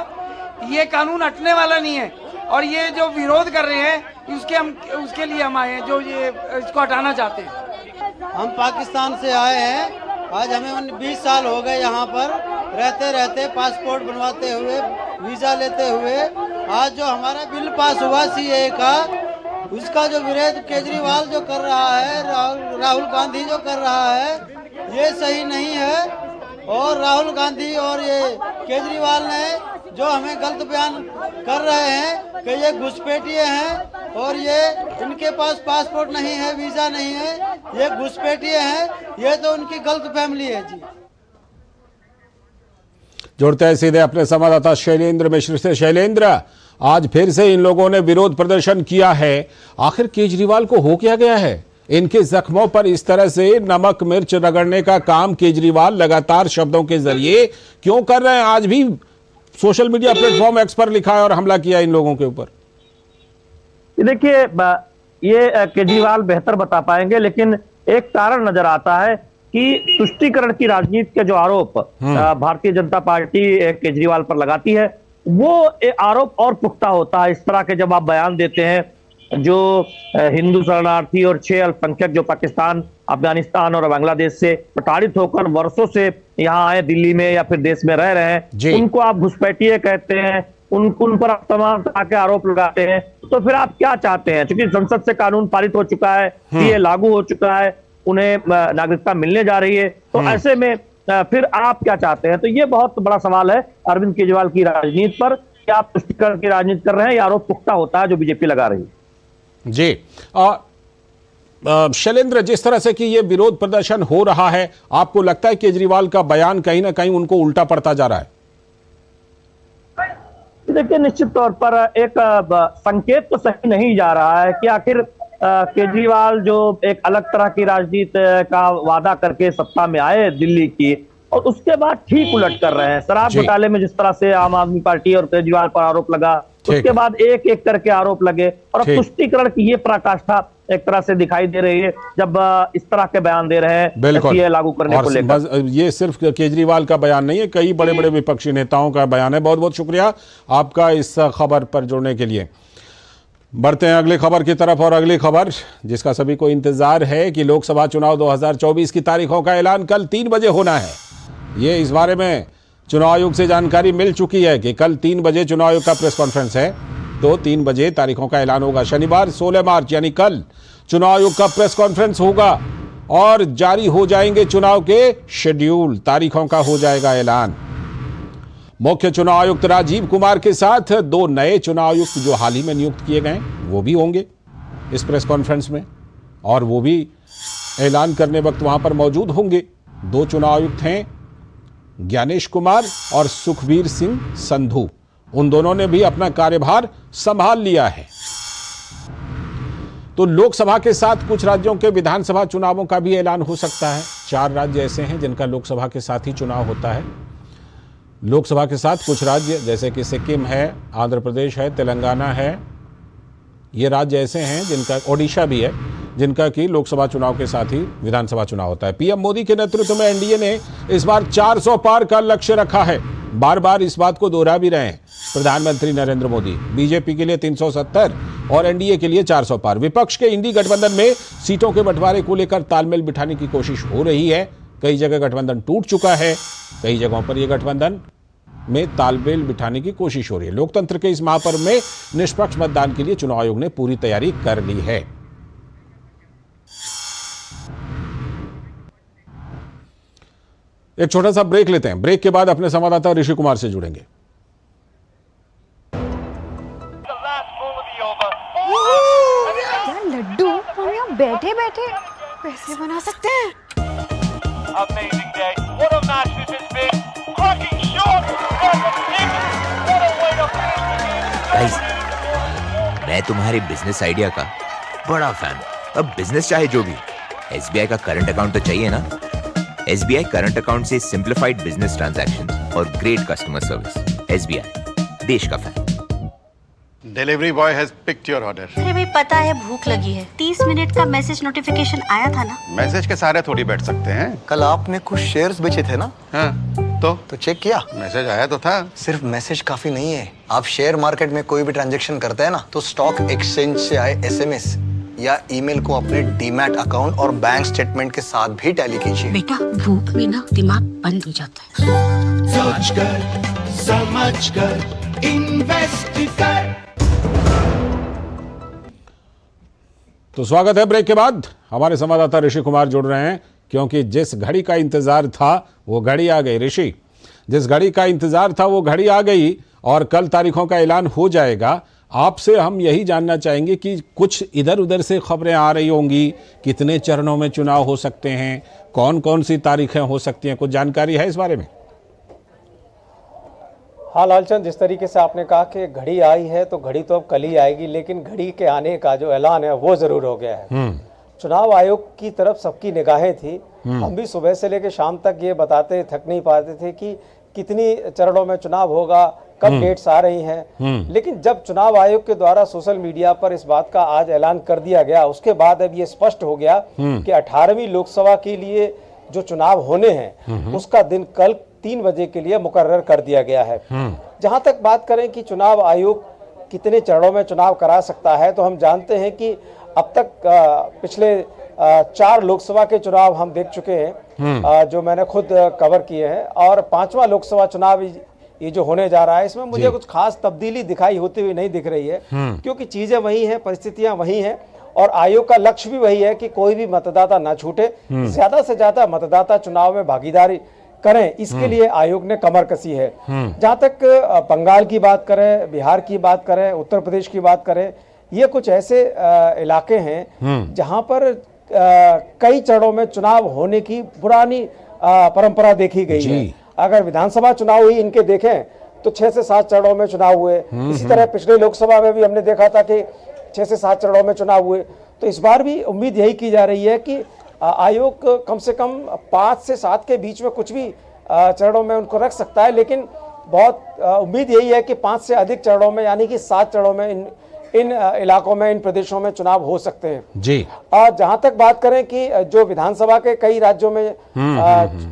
ये कानून हटने वाला नहीं है और ये जो विरोध कर रहे हैं उसके लिए हम आए हैं, जो ये इसको हटाना चाहते हैं। हम पाकिस्तान से आए हैं, आज हमें 20 साल हो गए यहाँ पर रहते रहते, पासपोर्ट बनवाते हुए, वीजा लेते हुए। आज जो हमारा बिल पास हुआ सीए का, उसका जो विरोध केजरीवाल जो कर रहा है, राहुल गांधी जो कर रहा है, ये सही नहीं है। और राहुल गांधी और ये केजरीवाल ने जो हमें गलत बयान कर रहे हैं कि ये घुसपैठिए हैं और ये इनके पास पासपोर्ट नहीं है, वीजा नहीं है, ये घुसपैठिए हैं, ये तो उनकी गलत फैमिली है जी। जोड़ते हैं सीधे अपने संवाददाता शैलेंद्र मिश्र से। शैलेंद्र, आज फिर से इन लोगों ने विरोध प्रदर्शन किया है, आखिर केजरीवाल को हो क्या गया है? इनके जख्मों पर इस तरह से नमक मिर्च रगड़ने का काम केजरीवाल लगातार शब्दों के जरिए क्यों कर रहे हैं? आज भी सोशल मीडिया प्लेटफॉर्म एक्स पर लिखा है और हमला किया इन लोगों के ऊपर। देखिए, ये केजरीवाल बेहतर बता पाएंगे, लेकिन एक कारण नजर आता है कि तुष्टीकरण की राजनीति के जो आरोप भारतीय जनता पार्टी केजरीवाल पर लगाती है, वो आरोप और पुख्ता होता है। इस तरह के जब आप बयान देते हैं, जो हिंदू शरणार्थी और 6 अल्पसंख्यक जो पाकिस्तान, अफगानिस्तान और बांग्लादेश से प्रताड़ित होकर वर्षों से यहाँ आए, दिल्ली में या फिर देश में रह रहे हैं, उनको आप घुसपैठिए कहते हैं, उन पर आप तमाम तरह के आरोप लगाते हैं। तो फिर आप क्या चाहते हैं? क्योंकि संसद से कानून पारित हो चुका है, ये लागू हो चुका है, उन्हें नागरिकता मिलने जा रही है, तो ऐसे में फिर आप क्या चाहते हैं? तो ये बहुत बड़ा सवाल है अरविंद केजरीवाल की राजनीति पर कि आप तुष्टीकरण की राजनीति कर रहे हैं या आरोप पुख्ता होता है जो बीजेपी लगा रही है। जी शैलेंद्र, जिस तरह से कि ये विरोध प्रदर्शन हो रहा है, आपको लगता है केजरीवाल का बयान कहीं ना कहीं उनको उल्टा पड़ता जा रहा है? देखिए, निश्चित तौर पर एक संकेत तो सही नहीं जा रहा है कि आखिर केजरीवाल जो एक अलग तरह की राजनीति का वादा करके सत्ता में आए दिल्ली की, और उसके बाद ठीक उलट कर रहे हैं। शराब घोटाले में जिस तरह से आम आदमी पार्टी और केजरीवाल पर आरोप लगा, उसके बाद एक एक करके आरोप लगे, और अब तुष्टीकरण की ये पराकाष्ठा एक तरह से दिखाई दे रही है जब इस तरह के बयान दे रहे हैं बिल्कुल सीए लागू करने को लेकर। ये सिर्फ केजरीवाल का बयान नहीं है, कई बड़े बड़े विपक्षी नेताओं का बयान है। बहुत बहुत शुक्रिया आपका इस खबर पर जुड़ने के लिए। बढ़ते हैं अगली खबर की तरफ, और अगली खबर जिसका सभी को इंतजार है कि लोकसभा चुनाव 2024 की तारीखों का ऐलान कल 3 बजे होना है। ये इस बारे में चुनाव आयोग से जानकारी मिल चुकी है कि कल 3 बजे चुनाव आयोग का प्रेस कॉन्फ्रेंस है, तो 3 बजे तारीखों का ऐलान होगा। शनिवार 16 मार्च यानी कल चुनाव आयोग का प्रेस कॉन्फ्रेंस होगा और जारी हो जाएंगे चुनाव के शेड्यूल, तारीखों का हो जाएगा ऐलान। मुख्य चुनाव आयुक्त राजीव कुमार के साथ 2 नए चुनाव आयुक्त जो हाल ही में नियुक्त किए गए वो भी होंगे इस प्रेस कॉन्फ्रेंस में, और वो भी ऐलान करने वक्त वहां पर मौजूद होंगे। 2 चुनाव आयुक्त हैं ज्ञानेश कुमार और सुखबीर सिंह संधू, उन दोनों ने भी अपना कार्यभार संभाल लिया है। तो लोकसभा के साथ कुछ राज्यों के विधानसभा चुनावों का भी ऐलान हो सकता है। 4 राज्य ऐसे हैं जिनका लोकसभा के साथ ही चुनाव होता है। लोकसभा के साथ कुछ राज्य जैसे कि सिक्किम है, आंध्र प्रदेश है, तेलंगाना है, ये राज्य ऐसे हैं जिनका, ओडिशा भी है, जिनका कि लोकसभा चुनाव के साथ ही विधानसभा चुनाव होता है। पीएम मोदी के नेतृत्व में एनडीए ने इस बार 400 पार का लक्ष्य रखा है। बार बार इस बात को दोहरा भी रहे हैं प्रधानमंत्री नरेंद्र मोदी। बीजेपी के लिए 370 और एनडीए के लिए 400 पार। विपक्ष के इंडी गठबंधन में सीटों के बंटवारे को लेकर तालमेल बिठाने की कोशिश हो रही है। कई जगह गठबंधन टूट चुका है, कई जगहों पर यह गठबंधन में तालमेल बिठाने की कोशिश हो रही है। लोकतंत्र के इस महापर्व में निष्पक्ष मतदान के लिए चुनाव आयोग ने पूरी तैयारी कर ली है। एक छोटा सा ब्रेक लेते हैं, ब्रेक के बाद अपने संवाददाता ऋषि कुमार से जुड़ेंगे। क्या लड्डू हम यहाँ बैठे बैठे पैसे बना सकते हैं। Amazing day. What a match this has been. Cracking shot. What a kick. What a way to finish the game. Guys, मैं तुम्हारे बिजनेस आइडिया का बड़ा फैन हूं। अब बिजनेस चाहे जो भी, एसबीआई का करंट अकाउंट तो चाहिए ना। एसबीआई करंट अकाउंट से सिंप्लीफाइड बिजनेस ट्रांजैक्शंस और ग्रेट कस्टमर सर्विस। एसबीआई, देश का fan. Delivery boy has picked your order. अरे भाई पता है भूख लगी है। 30 मिनट का मैसेज नोटिफिकेशन आया था ना। मैसेज के सारे थोड़ी बैठ सकते हैं। कल आपने कुछ शेयर्स बेचे थे ना? हाँ, तो चेक किया? मैसेज आया तो था। सिर्फ मैसेज काफी नहीं है। आप शेयर मार्केट में कोई भी ट्रांजैक्शन करते हैं ना, तो स्टॉक एक्सचेंज से आए एसएमएस या ईमेल को अपने डीमैट अकाउंट और बैंक स्टेटमेंट के साथ भी टैली कीजिए। बेटा भूख में ना दिमाग बंद हो जाता है। सोचकर समझकर इन्वेस्ट कर। तो स्वागत है ब्रेक के बाद। हमारे संवाददाता ऋषि कुमार जुड़ रहे हैं, क्योंकि जिस घड़ी का इंतजार था वो घड़ी आ गई। ऋषि, जिस घड़ी का इंतजार था वो घड़ी आ गई और कल तारीखों का ऐलान हो जाएगा। आपसे हम यही जानना चाहेंगे कि कुछ इधर उधर से खबरें आ रही होंगी, कितने चरणों में चुनाव हो सकते हैं, कौन कौन सी तारीखें हो सकती हैं, कुछ जानकारी है इस बारे में? हाँ लालचंद, जिस तरीके से आपने कहा कि घड़ी आई है तो घड़ी तो अब कल ही आएगी, लेकिन घड़ी के आने का जो ऐलान है वो जरूर हो गया है। चुनाव आयोग की तरफ सबकी निगाहें थी। हम भी सुबह से लेकर शाम तक ये बताते थक नहीं पाते थे कि कितनी चरणों में चुनाव होगा, कब डेट्स आ रही हैं। लेकिन जब चुनाव आयोग के द्वारा सोशल मीडिया पर इस बात का आज ऐलान कर दिया गया, उसके बाद अब ये स्पष्ट हो गया कि 18वीं लोकसभा के लिए जो चुनाव होने हैं उसका दिन कल 3 बजे के लिए मुकर्रर कर दिया गया है। जहां तक बात करें कि चुनाव आयोग कितने चरणों में चुनाव करा सकता है, तो हम जानते हैं कि अब तक पिछले 4 लोकसभा के चुनाव हम देख चुके हैं, जो मैंने खुद कवर किए हैं, और 5वां लोकसभा चुनाव ये जो होने जा रहा है, इसमें मुझे कुछ खास तब्दीली दिखाई होती हुई नहीं दिख रही है, क्योंकि चीजें वही हैं, परिस्थितियां वही हैं, और आयोग का लक्ष्य भी वही है कि कोई भी मतदाता ना छूटे, ज्यादा से ज्यादा मतदाता चुनाव में भागीदारी करें, इसके लिए आयोग ने कमर कसी है। जहां तक बंगाल की बात करें, बिहार की बात करें, उत्तर प्रदेश की बात करें, ये कुछ ऐसे इलाके हैं जहां पर कई चरणों में चुनाव होने की पुरानी परंपरा देखी गई है। अगर विधानसभा चुनाव ही इनके देखें तो 6 से 7 चरणों में चुनाव हुए। इसी तरह पिछले लोकसभा में भी हमने देखा था कि 6 से 7 चरणों में चुनाव हुए। तो इस बार भी उम्मीद यही की जा रही है कि आयोग कम से कम 5 से 7 के बीच में कुछ भी चरणों में उनको रख सकता है, लेकिन बहुत उम्मीद यही है कि 5 से अधिक चरणों में, यानी कि 7 चरणों में इन इलाकों में, इन प्रदेशों में चुनाव हो सकते हैं जी। और जहां तक बात करें कि जो विधानसभा के कई राज्यों में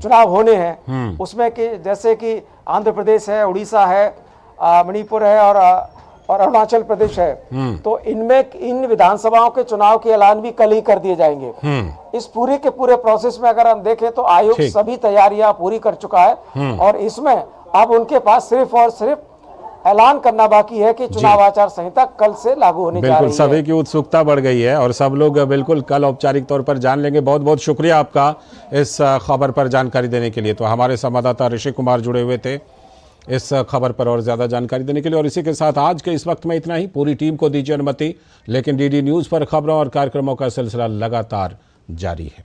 चुनाव होने हैं, उसमें कि जैसे कि आंध्र प्रदेश है, उड़ीसा है, मणिपुर है और अरुणाचल प्रदेश है, तो इनमें इन विधानसभाओं के चुनाव के ऐलान भी कल ही कर दिए जाएंगे। इस पूरे के पूरे प्रोसेस में अगर हम देखें तो आयोग सभी तैयारियां पूरी कर चुका है और इसमें अब उनके पास सिर्फ और सिर्फ ऐलान करना बाकी है कि चुनाव आचार संहिता कल से लागू होने जा रही है। सभी की उत्सुकता बढ़ गई है और सब लोग बिल्कुल कल औपचारिक तौर पर जान लेंगे। बहुत बहुत शुक्रिया आपका इस खबर पर जानकारी देने के लिए। तो हमारे संवाददाता ऋषि कुमार जुड़े हुए थे इस खबर पर और ज्यादा जानकारी देने के लिए। और इसी के साथ आज के इस वक्त में इतना ही। पूरी टीम को दीजिए अनुमति, लेकिन डीडी न्यूज पर खबरों और कार्यक्रमों का सिलसिला लगातार जारी है।